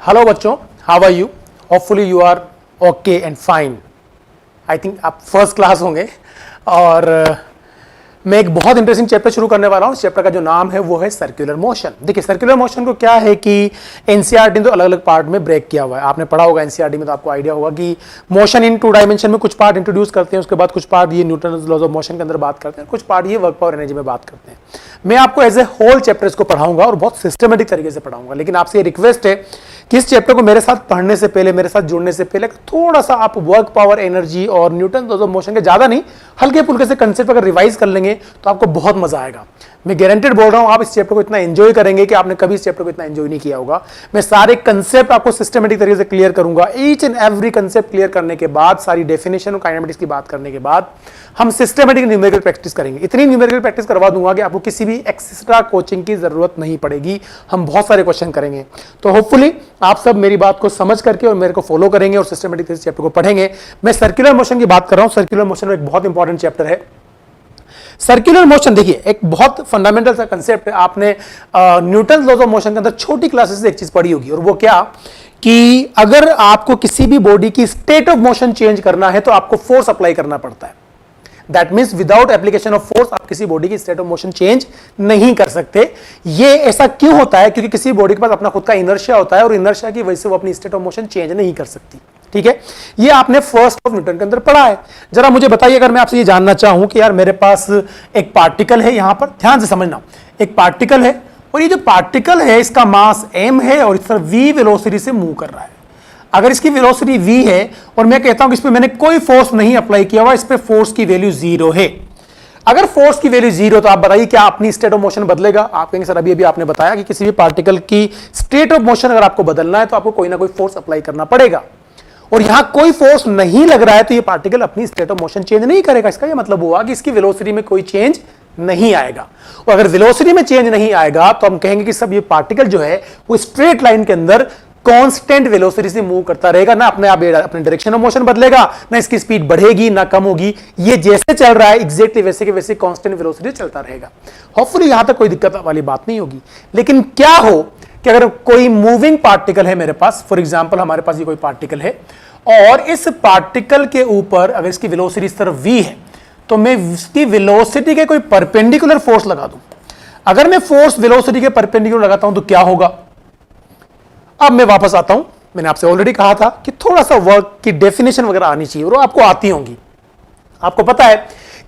Hello बच्चों, how are you? Hopefully you are okay and fine. I think आप first class होंगे और मैं एक बहुत इंटरेस्टिंग चैप्टर शुरू करने वाला हूं। इस चैप्टर का जो नाम है वो है सर्कुलर मोशन। देखिए, सर्कुलर मोशन को क्या है कि एनसीईआरटी ने तो अलग अलग पार्ट में ब्रेक किया हुआ है। आपने पढ़ा होगा एनसीईआरटी में, तो आपको आइडिया होगा कि मोशन इन 2 डायमेंशन में कुछ पार्ट इंट्रोड्यूस करते हैं, उसके बाद कुछ पार्ट ये न्यूटन लॉज ऑफ मोशन के अंदर बात करते हैं, कुछ पार्ट ये वर्क पावर एनर्जी में बात करते हैं। मैं आपको एज ए होल चैप्टर इसको पढ़ाऊंगा और बहुत सिस्टमेटिक तरीके से पढ़ाऊंगा। लेकिन आपसे ये रिक्वेस्ट है कि इस चैप्टर को मेरे साथ पढ़ने से पहले, मेरे साथ जुड़ने से पहले थोड़ा सा आप वर्क पावर एनर्जी और न्यूटन लॉज ऑफ मोशन के ज्यादा नहीं, हल्के फुल्के से कंसेप्ट अगर रिवाइज कर लेंगे तो आपको बहुत मजा आएगा। मैं गारंटेड बोल रहा हूं, आप इस चैप्टर को इतना एंजॉय करेंगे कि आपने कभी इस चैप्टर को इतना एंजॉय नहीं किया होगा। मैं सारे कंसेप्ट आपको सिस्टमेटिक तरीके से क्लियर करूंगा। Each and every concept clear करने के बाद, सारी डेफिनेशन और काइनेमेटिक्स की बात करने के बाद हम सिस्टमेटिक न्यूमेरिकल प्रैक्टिस करेंगे। इतनी न्यूमेरिकल प्रैक्टिस करवा दूंगा कि आपको किसी भी एक्स्ट्रा कोचिंग की जरूरत नहीं पड़ेगी। हम बहुत सारे क्वेश्चन करेंगे। तो होपफुली आप सब मेरी बात को समझ करके और मेरे को फॉलो करेंगे और सिस्टमेटिक चैप्टर को पढ़ेंगे। मैं सर्कुलर मोशन की बात कर रहा हूं। सर्कुलर मोशन एक बहुत इंपॉर्टेंट चैप्टर है। सर्कुलर मोशन देखिए एक बहुत फंडामेंटल सा कंसेप्ट है। आपने न्यूटन लॉज ऑफ मोशन के अंदर छोटी क्लासेस से एक चीज पढ़ी होगी, और वो क्या कि अगर आपको किसी भी बॉडी की स्टेट ऑफ मोशन चेंज करना है तो आपको फोर्स अप्लाई करना पड़ता है। That means without application of force आप किसी बॉडी की स्टेट ऑफ मोशन चेंज नहीं कर सकते। ये ऐसा क्यों होता है? क्योंकि किसी बॉडी के पास अपना खुद का इनर्शिया होता है और इनर्शिया की वजह से वो अपनी स्टेट ऑफ मोशन चेंज नहीं कर सकती। ठीक है, ये आपने फर्स्ट ऑफ न्यूटन के अंदर पढ़ा है। जरा मुझे बताइए, अगर मैं आपसे ये जानना चाहूं कि यार मेरे पास एक पार्टिकल है, यहां पर ध्यान से समझना, एक पार्टिकल है और ये जो पार्टिकल है इसका मास m है और इस तरह v वेलोसिटी से मूव कर रहा है। अगर इसकी वेलोसिटी v है और मैं कहता हूं कि इस पर मैंने कोई फोर्स नहीं अप्लाई किया हुआ, इस पर फोर्स की वैल्यू 0 है। अगर फोर्स की वैल्यू 0 तो आप बताइए क्या अपनी स्टेट ऑफ मोशन बदलेगा? आप कहेंगे सर अभी आपने बताया कि किसी भी पार्टिकल की स्टेट ऑफ मोशन अगर आपको बदलना है तो आपको कोई ना कोई फोर्स अप्लाई करना पड़ेगा, और यहां कोई फोर्स नहीं लग रहा है तो ये पार्टिकल अपनी स्टेट ऑफ मोशन चेंज नहीं करेगा। इसका ये मतलब हुआ कि इसकी वेलोसिटी में कोई चेंज नहीं आएगा। और अगर वेलोसिटी में चेंज नहीं आएगा तो हम कहेंगे कि सब ये पार्टिकल जो है वो स्ट्रेट लाइन के अंदर कांस्टेंट वेलोसिटी से मूव करता रहेगा, ना अपने डायरेक्शन ऑफ मोशन बदलेगा, ना इसकी स्पीड बढ़ेगी ना कम होगी। ये जैसे चल रहा है एग्जैक्टली वैसे के वैसे कांस्टेंट वेलोसिटी चलता रहेगा। होपफुली यहां तक कोई दिक्कत वाली बात नहीं होगी। लेकिन क्या हो कि अगर कोई मूविंग पार्टिकल है मेरे पास, फॉर एग्जांपल हमारे पास ये कोई पार्टिकल है और इस पार्टिकल के ऊपर अगर इसकी वेलोसिटी इस तरफ v है तो मैं इसकी वेलोसिटी के कोई परपेंडिकुलर फोर्स लगा दूं। अगर मैं फोर्स वेलोसिटी के परपेंडिकुलर लगाता हूं तो क्या होगा? अब मैं वापस आता हूं, मैंने आपसे ऑलरेडी कहा था कि थोड़ा सा वर्क की डेफिनेशन वगैरह आनी चाहिए और आपको आती होंगी। आपको पता है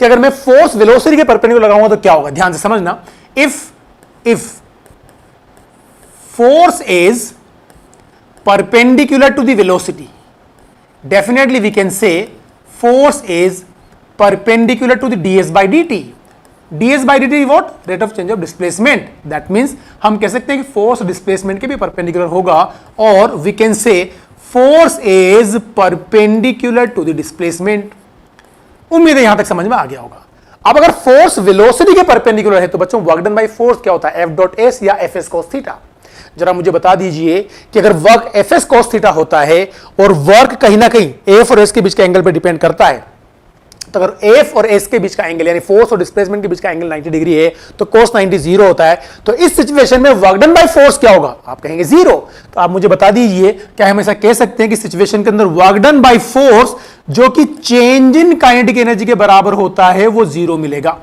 कि अगर मैं फोर्स वेलोसिटी के परपेंडिकुलर लगाऊंगा तो क्या होगा? ध्यान से समझना। If force is perpendicular to the velocity, definitely we can say force is perpendicular to the ds by dt. ds by dt what? Rate of change of displacement. That means हम कह सकते हैं कि force displacement के भी perpendicular होगा, और we can say force is perpendicular to the displacement. उम्मीद है यहां तक समझ में आ गया होगा। अब अगर force velocity के perpendicular है तो बच्चों वर्क डन बाय फोर्स क्या होता है? F डॉट एस या एफ एस cos थीटा। जरा मुझे बता दीजिए कि अगर work F S cos theta होता है और वर्क कहीं ना कहीं एफ और एस के बीच का एंगल पर डिपेंड करता है, तो अगर एफ और एस के बीच का एंगल यानी फोर्स और डिस्प्लेसमेंट के बीच का एंगल 90 डिग्री है तो cos 90 0 होता है। तो इस सिचुएशन में वर्क डन बाय फोर्स क्या होगा? आप कहेंगे 0। तो आप मुझे बता दीजिए, क्या हम ऐसा कह सकते हैं कि सिचुएशन के अंदर वर्क डन बाय फोर्स जो कि चेंज इन काइनेटिक एनर्जी के बराबर होता है वो 0 मिलेगा?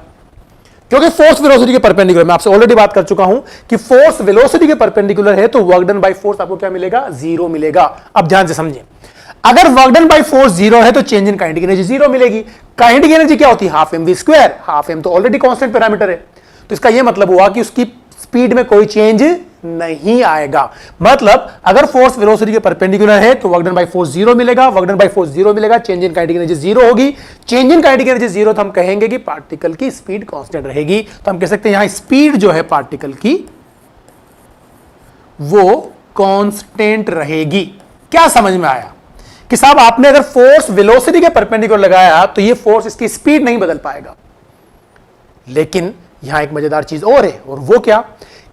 क्योंकि फोर्स वेलोसिटी के परपेंडिकुलर, मैं आपसे ऑलरेडी बात कर चुका हूं कि फोर्स वेलोसिटी के परपेंडिकुलर है तो वर्क डन बाय फोर्स आपको क्या मिलेगा? 0 मिलेगा। अब ध्यान से समझें, अगर वर्क डन बाय फोर्स 0 है तो चेंज इन काइनेटिक एनर्जी 0 मिलेगी। काइनेटिक एनर्जी क्या होती है? Half m v square. Half m तो ऑलरेडी कांस्टेंट पैरामीटर है, तो इसका यह मतलब हुआ कि उसकी स्पीड में कोई चेंज नहीं आएगा। मतलब अगर फोर्स वेलोसिटी के परपेंडिकुलर है तो वर्क डन बाय फोर्स 0 मिलेगा, वर्क डन बाय फोर्स 0 मिलेगा, चेंज इन काइनेटिक एनर्जी 0 होगी। चेंज इन काइनेटिक एनर्जी 0 तो हम कहेंगे कि पार्टिकल की स्पीड कांस्टेंट रहेगी। तो हम कह सकते हैं यहां स्पीड जो है पार्टिकल की वो कांस्टेंट रहेगी। क्या समझ में आया कि साहब आपने अगर फोर्स वेलोसिटी के परपेंडिकुलर लगाया तो ये फोर्स इसकी स्पीड नहीं बदल पाएगा। लेकिन यहां एक मजेदार चीज और है, और वो क्या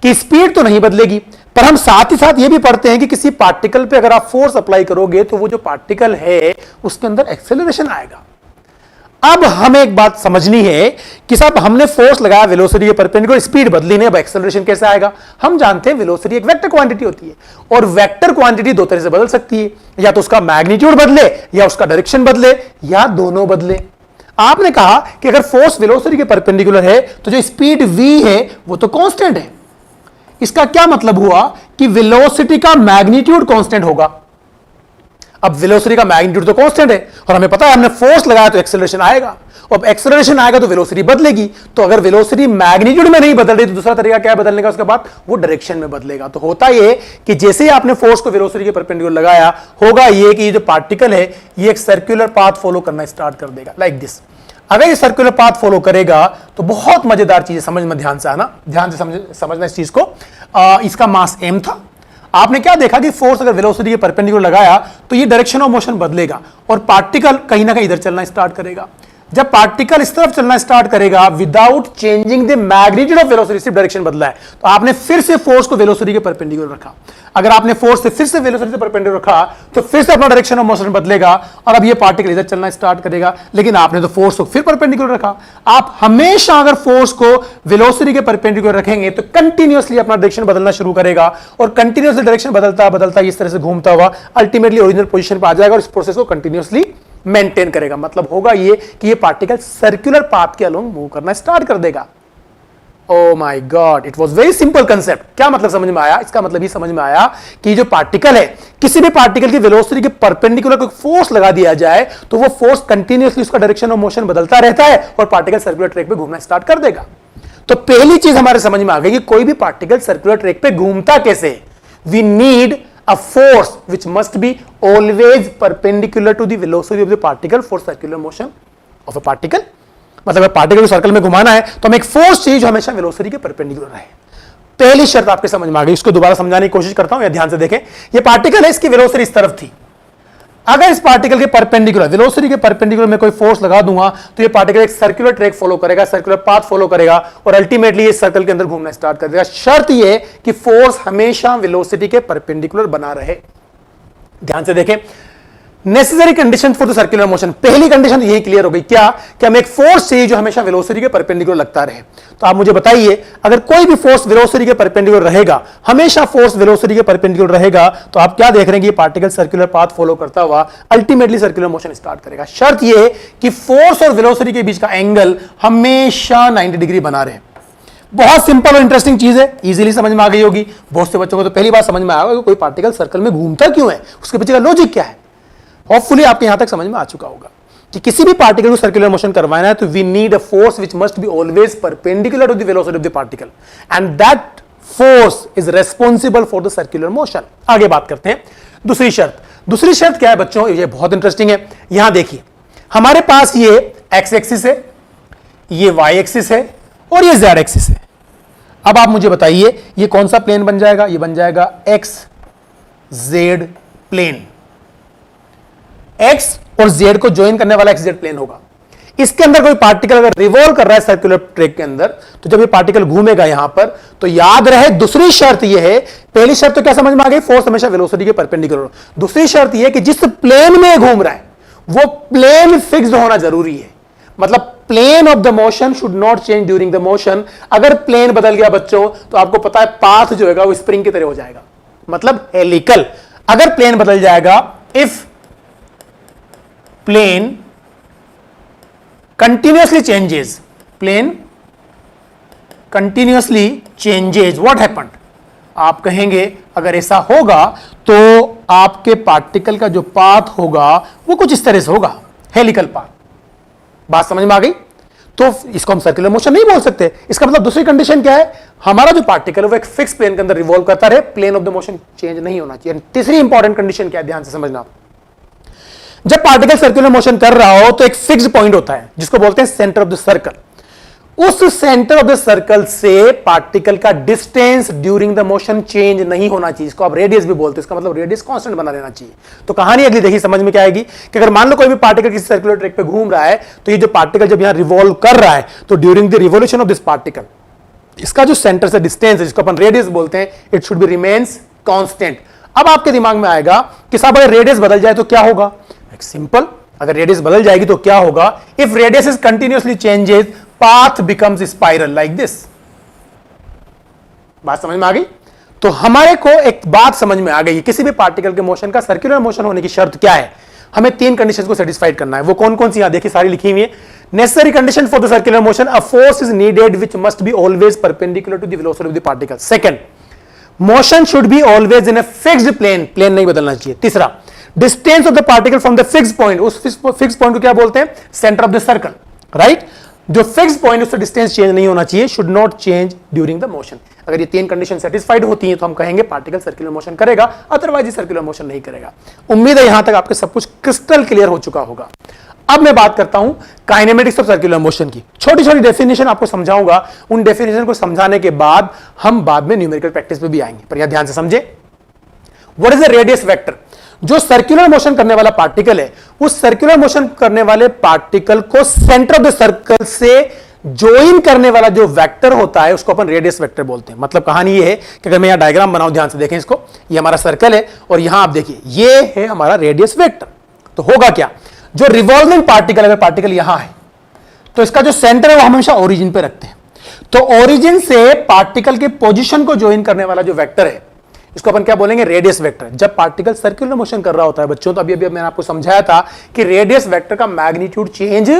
कि स्पीड तो नहीं बदलेगी, पर हम साथ ही साथ ये भी पढ़ते हैं कि किसी पार्टिकल पे अगर आप फोर्स अप्लाई करोगे तो वो जो पार्टिकल है उसके अंदर एक्सेलरेशन आएगा। अब हमें एक बात समझनी है कि साहब हमने फोर्स लगाया वेलोसिटी के परपेंडिकुलर, स्पीड बदली नहीं, अब एक्सेलरेशन कैसे आएगा? हम जानते हैं वेलोसिटी एक वेक्टर क्वांटिटी होती है और वेक्टर क्वांटिटी दो तरह से बदल सकती है, या तो उसका मैग्नीट्यूड बदले या उसका डायरेक्शन बदले या दोनों बदले। आपने कहा कि अगर फोर्स वेलोसिटी के परपेंडिकुलर है तो जो स्पीड v है वो तो कांस्टेंट है। इसका क्या मतलब हुआ कि वेलोसिटी का मैग्नीट्यूड कांस्टेंट होगा। अब वेलोसिटी का मैग्नीट्यूड तो कांस्टेंट है और हमें पता है हमने फोर्स लगाया तो एक्सेलरेशन आएगा, अब एक्सेलरेशन आएगा तो वेलोसिटी बदलेगी। तो अगर वेलोसिटी मैग्नीट्यूड में नहीं बदल रही तो दूसरा तरीका क्या है बदलने का? उसके बाद वो डायरेक्शन में बदलेगा। तो होता ये कि जैसे ही आपने फोर्स को वेलोसिटी के परपेंडिकुलर लगाया, होगा ये कि ये जो पार्टिकल है ये एक सर्कुलर पाथ फॉलो करना स्टार्ट कर देगा, लाइक दिस। अगर ये सर्कुलर पाथ फॉलो करेगा तो बहुत मजेदार चीज है, समझ में ध्यान से आना, ध्यान से समझना इस चीज को। इसका मास m था। आपने क्या देखा कि फोर्स अगर वेलोसिटी के परपेंडिकुलर लगाया तो ये डायरेक्शन ऑफ मोशन बदलेगा और पार्टिकल कहीं ना कहीं इधर चलना स्टार्ट करेगा। जब पार्टिकल इस तरफ चलना स्टार्ट करेगा without changing the magnitude of velocity, सिर्फ डायरेक्शन बदला है, तो आपने फिर से फोर्स को वेलोसिटी के परपेंडिकुलर रखा। अगर आपने फोर्स से फिर से वेलोसिटी से परपेंडिकुलर रखा तो फिर से अपना डायरेक्शन ऑफ मोशन बदलेगा और अब ये पार्टिकल इधर चलना स्टार्ट करेगा, लेकिन आपने तो फोर्स को फिर परपेंडिकुलर रखा। आप हमेशा अगर फोर्स को वेलोसिटी के परपेंडिकुलर रखेंगे तो कंटिन्यूअसली अपना डायरेक्शन बदलना शुरू करेगा और कंटिन्यूअसली डायरेक्शन बदलता बदलता इस तरह से घूमता हुआ अल्टीमेटली ओरिजिनल पोजीशन पर आ जाएगा और इस प्रोसेस को कंटिन्यूअसली मेंटेन करेगा। मतलब होगा ये कि ये पार्टिकल सर्कुलर पाथ के अलोंग मूव करना स्टार्ट कर देगा। Oh my God, it was very simple concept. क्या मतलब समझ में आया? इसका मतलब ये समझ में आया कि जो पार्टिकल है, किसी भी पार्टिकल की वेलोसिटी के परपेंडिकुलर कोई फोर्स लगा दिया जाए तो वो फोर्स कंटिन्यूअसली उसका डायरेक्शन ऑफ मोशन बदलता रहता है और पार्टिकल सर्कुलर ट्रैक पे घूमना स्टार्ट कर देगा। तो पहली चीज हमारे समझ में आ गई कि कोई भी पार्टिकल सर्कुलर ट्रैक पे घूमता कैसे। We need a force which must be always perpendicular to the velocity of the particle for circular motion of a particle। मतलब पार्टिकल को सर्कल में घुमाना है तो हमें एक फोर्स चाहिए जो हमेशा वेलोसिटी के परपेंडिकुलर रहे। पहली शर्त आपके समझ में आ गई, इसको दोबारा समझाने की कोशिश करता हूं, या ध्यान से देखें। ये पार्टिकल है, इसकी वेलोसिटी इस तरफ थी। अगर इस पार्टिकल के परपेंडिकुलर, वेलोसिटी के परपेंडिकुलर में कोई फोर्स लगा दूंगा तो ये पार्टिकल एक सर्कुलर ट्रैक फॉलो करेगा, सर्कुलर पाथ फॉलो करेगा और अल्टीमेटली ये सर्कल के अंदर घूमना स्टार्ट कर देगा। शर्त ये कि फोर्स हमेशा वेलोसिटी के परपेंडिकुलर बना रहे। ध्यान से देखें, necessary condition for the circular motion, पहली कंडीशन यही क्लियर हो गई। क्या? कि हमें एक फोर्स चाहिए जो हमेशा वेलोसिटी के परपेंडिकुलर लगता रहे। तो आप मुझे बताइए, अगर कोई भी फोर्स वेलोसिटी के परपेंडिकुलर रहेगा, हमेशा फोर्स वेलोसिटी के परपेंडिकुलर रहेगा, तो आप क्या देख रहे हैं कि ये पार्टिकल सर्कुलर पाथ फॉलो करता हुआ अल्टीमेटली सर्कुलर मोशन स्टार्ट करेगा। शर्त ये कि फोर्स और वेलोसिटी के बीच का एंगल हमेशा 90 डिग्री बना रहे। बहुत सिंपल और इंटरेस्टिंग चीज है, इजीली समझ में आ गई होगी। बहुत से बच्चों को तो पहली बार समझ में आया कि कोई पार्टिकल सर्कल में घूमता क्यों है, उसके पीछे का लॉजिक क्या है। होपफुली आपके यहां तक समझ में आ चुका होगा कि किसी भी पार्टिकल को सर्कुलर मोशन करवाना है तो we need a force which must be always perpendicular to the velocity of the particle and that force is responsible for the circular motion. आगे बात करते हैं दूसरी शर्त। दूसरी शर्त क्या है बच्चों? ये बहुत इंटरेस्टिंग है। यहां देखिए, हमारे पास ये एक्स एक्सिस है, ये वाई एक्सिस है और ये जेड एक्सिस है। अब आप मुझे बताइए ये कौन सा प्लेन बन जाएगा? ये बन जाएगा एक्स जेड प्लेन। एक्स और जेड को ज्वाइन करने वाला एक्स जेड प्लेन होगा। इसके अंदर कोई पार्टिकल अगर रिवॉल्व कर रहा है सर्कुलर ट्रैक के अंदर, तो जब ये पार्टिकल घूमेगा यहां पर, तो याद रहे दूसरी शर्त ये है, पहली शर्त तो क्या समझ में आ गई, फोर्स हमेशा वेलोसिटी के परपेंडिकुलर। दूसरी शर्त ये कि जिस प्लेन में घूम रहा है वो प्लेन फिक्स्ड होना जरूरी है। मतलब plane of the motion should not change during the motion. अगर प्लेन बदल गया बच्चों तो आपको पता है पाथ जो है वो स्प्रिंग की तरह हो जाएगा, मतलब हेलिकल। अगर प्लेन बदल जाएगा, if plane continuously changes, plane continuously changes, what happened? आप कहेंगे अगर ऐसा होगा तो आपके पार्टिकल का जो पाथ होगा वो कुछ इस तरह से होगा, हेलिकल पाथ। बात समझ में आ गई? तो इसको हम सर्कुलर मोशन नहीं बोल सकते। इसका मतलब दूसरी कंडीशन क्या है, हमारा जो पार्टिकल है वो एक फिक्स प्लेन के अंदर रिवॉल्व करता रहे, plane of the motion change नहीं होना चाहिए। तीसरी इंपॉर्टेंट कंडीशन क्या है, ध्यान से समझना। जब पार्टिकल सर्कुलर मोशन कर रहा हो तो एक फिक्स्ड पॉइंट होता है जिसको बोलते हैं सेंटर ऑफ द सर्कल। उस सेंटर ऑफ द सर्कल से पार्टिकल का distance during the motion change नहीं होना चाहिए। इसको आप रेडियस भी बोलते हैं, इसका मतलब रेडियस कांस्टेंट बना रहना चाहिए। तो कहानी अगली देखिए, समझ में क्या आएगी कि अगर मान लो कोई भी पार्टिकल किसी सर्कुलर ट्रैक पे घूम रहा है, तो ये जो पार्टिकल जब यहां रिवॉल्व कर रहा है तो during the revolution of this particle, इसका जो सेंटर से डिस्टेंस है जिसको अपन रेडियस बोलते हैं, it should be remains constant. अब आपके दिमाग में आएगा कि साहब अगर रेडियस बदल जाए तो क्या होगा? सिंपल, अगर रेडियस बदल जाएगी तो क्या होगा? If radius is continuously changes, path becomes spiral like this. बात समझ में आ गई? तो हमारे को एक बात समझ में आ गई, किसी भी पार्टिकल के मोशन का सर्कुलर मोशन होने की शर्त क्या है? हमें 3 कंडीशंस को सेटिस्फाइड करना है। वो कौन कौन सी? यहां देखिए सारी लिखी हुई है। Necessary condition for the circular motion, a force is needed which must be always perpendicular to the velocity of the particle. Second, motion should be always in a fixed plane, plane नहीं बदलना चाहिए। तीसरा, distance of the particle from the fixed point, उस fixed point को क्या बोलते हैं? Centre of the circle, right? जो फिक्स पॉइंट उससे डिस्टेंस चेंज नहीं होना चाहिए, should not change during the motion. अगर ये 3 कंडीशन सेटिस्फाइड होती हैं तो हम कहेंगे पार्टिकल सर्कुलर मोशन करेगा, अदरवाइज ये सर्कुलर मोशन नहीं करेगा। उम्मीद है यहां तक आपके सब कुछ क्रिस्टल क्लियर हो चुका होगा। अब मैं बात करता हूं काइनेमेटिक्स ऑफ सर्कुलर मोशन की। छोटी छोटी डेफिनेशन आपको समझाऊंगा, उन डेफिनेशन को समझाने के बाद हम बाद में न्यूमेरिकल प्रैक्टिस पे भी आएंगे, पर यहां ध्यान से समझे। What is the radius vector? जो सर्कुलर मोशन करने वाला पार्टिकल है, उस सर्कुलर मोशन करने वाले पार्टिकल को सेंटर ऑफ द सर्कल से ज्वाइन करने वाला जो वेक्टर होता है उसको अपन रेडियस वेक्टर बोलते हैं। मतलब कहानी ये है कि अगर मैं यहां डायग्राम बनाऊं, ध्यान से देखें इसको, ये हमारा सर्कल है और यहां आप देखिए ये है हमारा रेडियस वेक्टर। तो होगा क्या? जो रिवॉल्विंग पार्टिकल, अगर पार्टिकल यहां है तो इसका जो सेंटर है वो हमेशा ओरिजिन पे रखते हैं। तो ओरिजिन से पार्टिकल के पोजीशन को ज्वाइन करने वाला जो वेक्टर है इसको अपन क्या बोलेंगे? Radius vector. जब पार्टिकल सर्कुलर मोशन कर रहा होता है बच्चों, तो अभी मैंने आपको समझाया था कि रेडियस वेक्टर का मैग्नीट्यूड चेंज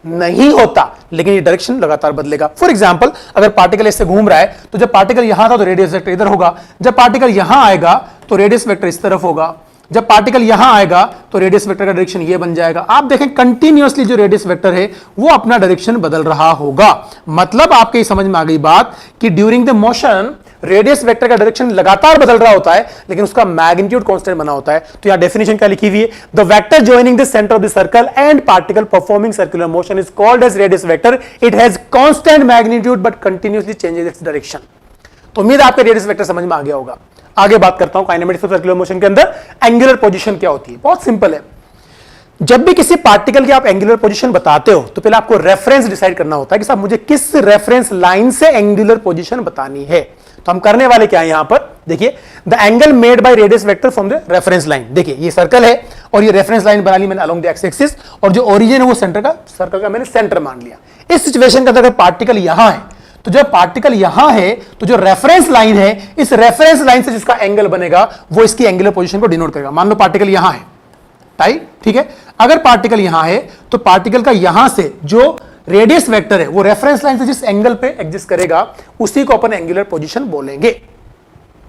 नहीं होता, लेकिन ये डायरेक्शन लगातार बदलेगा। फॉर एग्जांपल, अगर पार्टिकल इससे घूम रहा है तो जब पार्टिकल यहां था तो रेडियस वेक्टर इधर होगा, जब पार्टिकल यहां आएगा तो रेडियस वेक्टर इस तरफ होगा, जब पार्टिकल यहां आएगा तो रेडियस वेक्टर का डायरेक्शन ये बन जाएगा। आप देखें कंटिन्यूअसली जो रेडियस वेक्टर है वो अपना डायरेक्शन बदल रहा होगा। मतलब आपके समझ में आ गई बात कि during the motion radius vector का डायरेक्शन लगातार बदल रहा होता है, लेकिन उसका मैग्नीट्यूड कांस्टेंट बना होता है। तो यहां डेफिनेशन क्या लिखी हुई है? The vector joining the centre of the circle and particle performing circular motion is called as radius vector. It has constant magnitude but continuously changes its direction. तो उम्मीद है आपको रेडियस वेक्टर समझ में आ गया होगा। आगे बात करता हूं काइनेमेटिक्स ऑफ सर्कुलर मोशन के अंदर एंगुलर पोजीशन क्या होती है। बहुत सिंपल है। जब भी किसी पार्टिकल की आप एंगुलर पोजीशन बताते हो तो पहले आपको रेफरेंस डिसाइड करना होता है कि साहब मुझे किस रेफरेंस लाइन से एंगुलर पोजीशन बतानी है। तो हम करने वाले क्या है यहां पर? देखिए, the angle made by radius vector from the reference line. देखिए ये सर्कल है और ये रेफरेंस लाइन बना ली मैंने अलोंग द एक्स एक्सिस, और जो ओरिजिन है वो सर्कल का मैंने सेंटर मान लिया। इस सिचुएशन के अंदर अगर पार्टिकल यहां है तो जब पार्टिकल यहां है तो जो रेफरेंस लाइन है, इस रेफरेंस लाइन से जिसका एंगल बनेगा वो इसकी एंगुलर पोजीशन को डिनोट करेगा। मान लो पार्टिकल यहां है, टाइट, ठीक है। अगर पार्टिकल यहां है तो पार्टिकल का यहां से जो रेडियस वेक्टर है वो रेफरेंस लाइन से जिस एंगल पे एग्जिस्ट करेगा उसी को अपन एंगुलर पोजीशन बोलेंगे।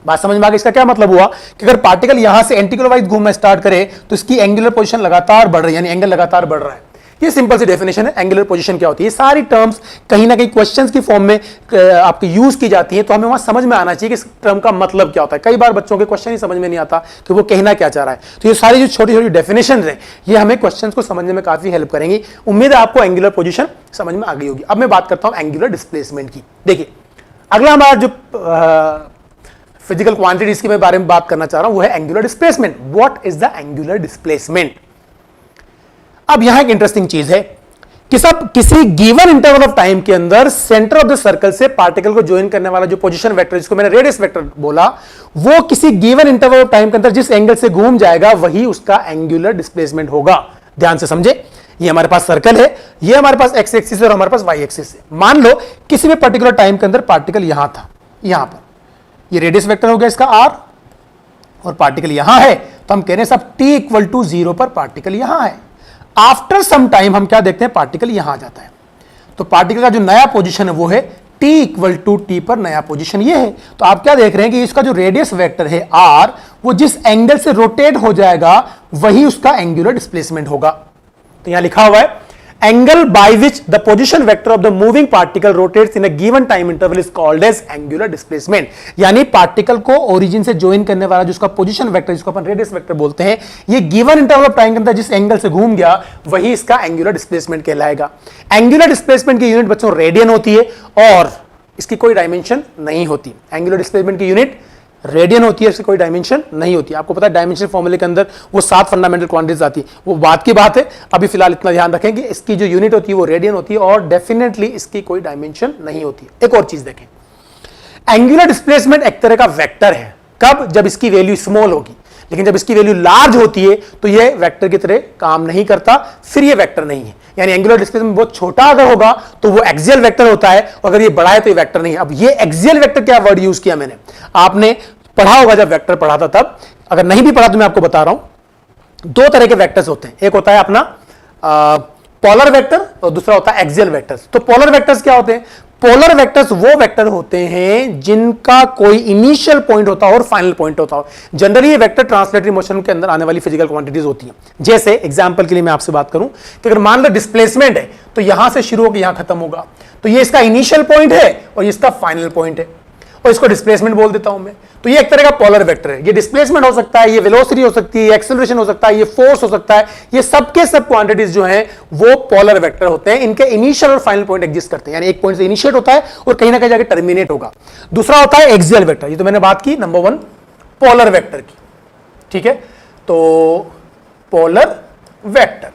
बात समझ में आ गई? इसका क्या मतलब हुआ कि अगर पार्टिकल यहां से एंटीक्लॉकवाइज घूमना स्टार्ट करे तो इसकी एंगुलर पोजीशन लगातार बढ़ रही है, यानी एंगल लगातार बढ़ रहा है। ये सिंपल सी डेफिनेशन है एंगुलर पोजीशन क्या होती है। सारी टर्म्स कहीं ना कहीं क्वेश्चंस की फॉर्म में आपकी यूज की जाती है, तो हमें वहां समझ में आना चाहिए कि इस टर्म का मतलब क्या होता है। कई बार बच्चों के क्वेश्चन ही समझ में नहीं आता कि वो कहना क्या चाह रहा है। तो ये सारी जो छोटी छोटी डेफिनेशन है ये हमें क्वेश्चंस को समझने में काफी हेल्प करेंगी। उम्मीद है आपको एंगुलर पोजीशन समझ में आ गई होगी। अब मैं बात करता हूं एंगुलर डिस्प्लेसमेंट की। देखिए, अगला हमारा जो फिजिकल क्वांटिटीज के बारे में बात करना चाह रहा हूं वो है angular displacement. What is the angular displacement? अब यहां एक इंटरेस्टिंग चीज है कि सब किसी गिवन इंटरवल ऑफ टाइम के अंदर सेंटर ऑफ द सर्कल से पार्टिकल को ज्वाइन करने वाला जो पोजीशन वेक्टर जिसको मैंने रेडियस वेक्टर बोला, वो किसी गिवन इंटरवल ऑफ टाइम के अंदर जिस एंगल से घूम जाएगा वही उसका एंगुलर डिस्प्लेसमेंट होगा। ध्यान से समझे, ये हमारे पास सर्कल है, ये हमारे पास एक्स एक्सिस है और हमारे पास वाई एक्सिस है। मान लो किसी भी पर्टिकुलर टाइम के अंदर पार्टिकल यहां था, यहां पर ये रेडियस वेक्टर हो गया इसका आर, और पार्टिकल यहां है तो हम कह रहे हैं सब t इक्वल टू 0 पर पार्टिकल यहां है। आफ्टर सम टाइम हम क्या देखते हैं, पार्टिकल यहां आ जाता है, तो पार्टिकल का जो नया पोजीशन है वो है t इक्वल टू t पर नया पोजीशन ये है। तो आप क्या देख रहे हैं कि इसका जो रेडियस वेक्टर है r, वो जिस एंगल से रोटेट हो जाएगा वही उसका एंगुलर डिस्प्लेसमेंट होगा। तो यहां लिखा हुआ है angle by which the position vector of the moving particle rotates in a given time interval is called as angular displacement. यानी पार्टिकल को ओरिजिन से ज्वाइन करने वाला जिसका पोजीशन वेक्टर, जिसको अपन रेडियस वेक्टर बोलते हैं, ये गिवन इंटरवल ऑफ टाइम के अंदर जिस एंगल से घूम गया वही इसका एंगुलर डिस्प्लेसमेंट कहलाएगा। एंगुलर डिस्प्लेसमेंट की यूनिट बच्चों रेडियन होती है और इसकी कोई डायमेंशन नहीं होती। एंगुलर डिस्प्लेसमेंट की यूनिट रेडियन होती है, इसकी कोई डायमेंशन नहीं होती। आपको पता है डायमेंशन फॉर्मूले के अंदर वो 7 फंडामेंटल क्वांटिटीज आती है, वो बात की बात है। अभी फिलहाल इतना ध्यान रखें कि इसकी जो यूनिट होती है वो रेडियन होती है और डेफिनेटली इसकी कोई डायमेंशन नहीं होती। एक और चीज देखें, एंगुलर डिस्प्लेसमेंट एक तरह का वेक्टर है। कब? जब इसकी वैल्यू स्मॉल होगी। लेकिन जब इसकी वैल्यू लार्ज होती है तो ये वेक्टर की तरह काम नहीं करता, फिर ये वेक्टर नहीं है। यानी एंगुलर डिस्प्लेसमेंट बहुत छोटा अगर होगा तो वो एक्सियल वेक्टर होता है, और अगर ये बड़ा है तो ये वेक्टर नहीं है। अब ये एक्सियल वेक्टर क्या वर्ड यूज किया मैंने, आपने पढ़ा होगा जब वेक्टर पढ़ा था तब, अगर नहीं भी पढ़ा तो मैं आपको बता रहा हूं। दो तरह के वेक्टर्स होते हैं, एक होता है अपना पोलर वेक्टर और दूसरा होता है एक्सियल वेक्टर्स। तो पोलर वेक्टर्स क्या होते हैं? पोलर वेक्टर्स वो वेक्टर होते हैं जिनका कोई इनिशियल पॉइंट होता हो और फाइनल पॉइंट होता हो। जनरली ये वेक्टर ट्रांसलेटरी मोशन के अंदर आने वाली फिजिकल क्वांटिटीज होती हैं। जैसे एग्जांपल के लिए मैं आपसे बात करूं कि अगर मान लो डिस्प्लेसमेंट है तो यहां से शुरू होकर यहां खत्म होगा, तो ये इसका इनिशियल पॉइंट है और ये इसका फाइनल पॉइंट है, और इसको डिस्प्लेसमेंट बोल देता हूं मैं। तो ये एक तरह का पोलर वेक्टर है। ये डिस्प्लेसमेंट हो सकता है, ये वेलोसिटी हो सकती है, एक्सेलरेशन हो सकता है, ये फोर्स हो सकता है, ये सबके सब क्वांटिटीज जो हैं वो पोलर वेक्टर होते हैं। इनके इनिशियल और फाइनल पॉइंट एग्जिस्ट करते हैं, यानी एक पॉइंट से इनिशिएट होता है और कहीं ना कहीं जाके टर्मिनेट होगा। दूसरा होता है एक्सियल वेक्टर, ये तो मैंने बात की नंबर 1 पोलर वेक्टर की, ठीक है। तो पोलर वेक्टर,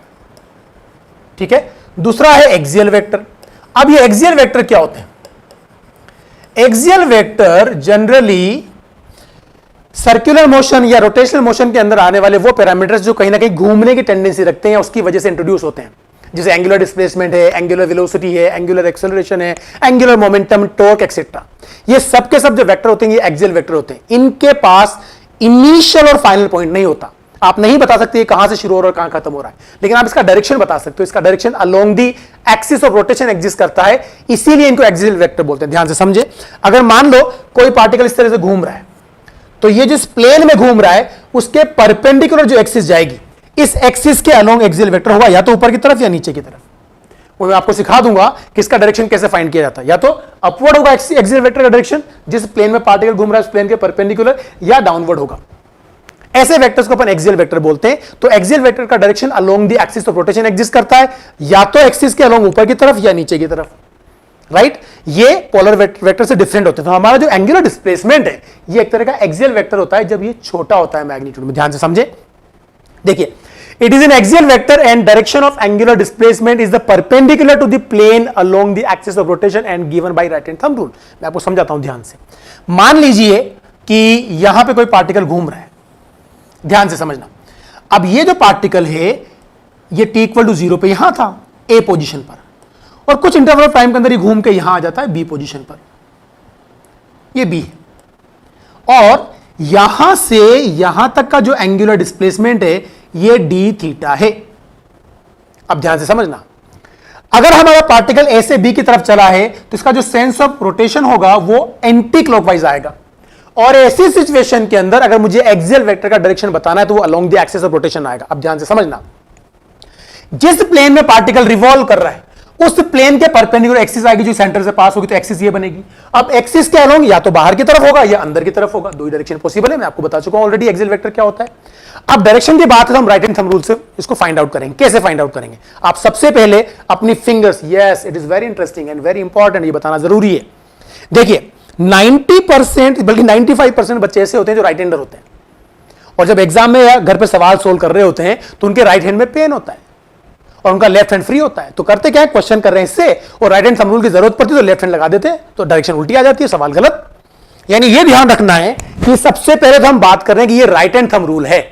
ठीक है। दूसरा है एक्सियल वेक्टर। अब ये एक्सियल वेक्टर क्या होते हैं? Axial vector generally circular motion या रोटेशनल मोशन के अंदर आने वाले वो पैरामीटर्स जो कहीं ना कहीं घूमने की टेंडेंसी रखते हैं, उसकी वजह से इंट्रोड्यूस होते हैं। जैसे एंगुलर डिस्प्लेसमेंट है, एंगुलर वेलोसिटी है, एंगुलर एक्सेलरेशन है, एंगुलर मोमेंटम, टॉर्क एक्सेट्रा। ये सब के सब जो वेक्टर होते हैं ये एक्सियल वेक्टर होते हैं। इनके पास इनिशियल और फाइनल पॉइंट नहीं होता। आप नहीं बता सकते कहां से शुरू हो रहा है, कहां खत्म हो रहा है, लेकिन आप इसका डायरेक्शन बता सकते हो। इसका direction along the axis of rotation exist करता है, इसीलिए इनको एक्सियल वेक्टर बोलते हैं। ध्यान से समझे, अगर मान लो कोई पार्टिकल इस तरह से घूम रहा है, तो ये जिस प्लेन में घूम रहा है उसके परपेंडिकुलर जो एक्सिस जाएगी, इस एक्सिस के अलोंग एक्सियल वेक्टर होगा, या तो ऊपर की तरफ या नीचे की तरफ। वो मैं आपको सिखा दूंगा कि इसका डायरेक्शन कैसे फाइंड किया जाता है। या तो अपवर्ड होगा एक्सियल वेक्टर का डायरेक्शन, जिस प्लेन में पार्टिकल घूम रहा है उस प्लेन के परपेंडिकुलर, या डाउनवर्ड होगा। ऐसे वेक्टर्स को अपन एक्सियल वेक्टर बोलते हैं। तो एक्सियल वेक्टर का direction along the axis of rotation exist करता है, या तो एक्सिस के अलोंग ऊपर की तरफ या नीचे की तरफ, राइट। ये पोलर वेक्टर से डिफरेंट होते हैं। तो हमारा जो एंगुलर डिस्प्लेसमेंट है ये एक तरह का एक्सियल वेक्टर होता है जब ये छोटा होता है मैग्नीट्यूड में। ध्यान से समझे, देखिए, it is an axial vector and direction of angular displacement is the perpendicular to the plane along the axis of rotation and given by right hand thumb rule. मैं आपको समझाता हूं ध्यान से। मान लीजिए कि यहां पे कोई पार्टिकल घूम रहा है, ध्यान से समझना। अब ये जो पार्टिकल है ये t = 0 पे यहां था a पोजीशन पर, और कुछ इंटरवल ऑफ टाइम के अंदर ये घूम के यहां आ जाता है b पोजीशन पर, ये b है। और यहां से यहां तक का जो एंगुलर डिस्प्लेसमेंट है ये d थीटा है। अब ध्यान से समझना, अगर हमारा पार्टिकल a से b की तरफ चला है तो इसका जो सेंस ऑफ रोटेशन होगा वो एंटी क्लॉकवाइज आएगा, और ऐसी सिचुएशन के अंदर अगर मुझे एक्सियल वेक्टर का डायरेक्शन बताना है तो वो along the axis of rotation आएगा। अब ध्यान से समझना, जिस प्लेन में पार्टिकल रिवॉल्व कर रहा है उस प्लेन के परपेंडिकुलर एक्सिस आएगी जो सेंटर से पास होगी, तो एक्सिस ये बनेगी। अब एक्सिस के अलोंग या तो बाहर की तरफ होगा या अंदर की तरफ होगा, दो ही डायरेक्शन पॉसिबल है। मैं आपको बता चुका हूं ऑलरेडी एक्सियल वेक्टर क्या होता है। अब डायरेक्शन की बात है तो हम राइट हैंड थंब रूल से इसको फाइंड आउट करेंगे। कैसे फाइंड आउट करेंगे? आप सबसे पहले अपनी fingers, yes it is very interesting and very important, ये बताना जरूरी है। देखिए 90% बल्कि 95% बच्चे ऐसे होते हैं जो राइट हैंडर होते हैं, और जब एग्जाम में या घर पे सवाल सोल्व कर रहे होते हैं तो उनके राइट हैंड में पेन होता है और उनका लेफ्ट हैंड फ्री होता है। तो करते क्या है, क्वेश्चन कर रहे हैं इससे और राइट हैंड थंब रूल की जरूरत पड़ती है तो लेफ्ट हैंड लगा देते हैं, तो डायरेक्शन उल्टी आ जाती है, सवाल गलत। यानी ये ध्यान रखना है कि सबसे पहले तो हम बात कर रहे हैं कि ये राइट हैंड थंब रूल है,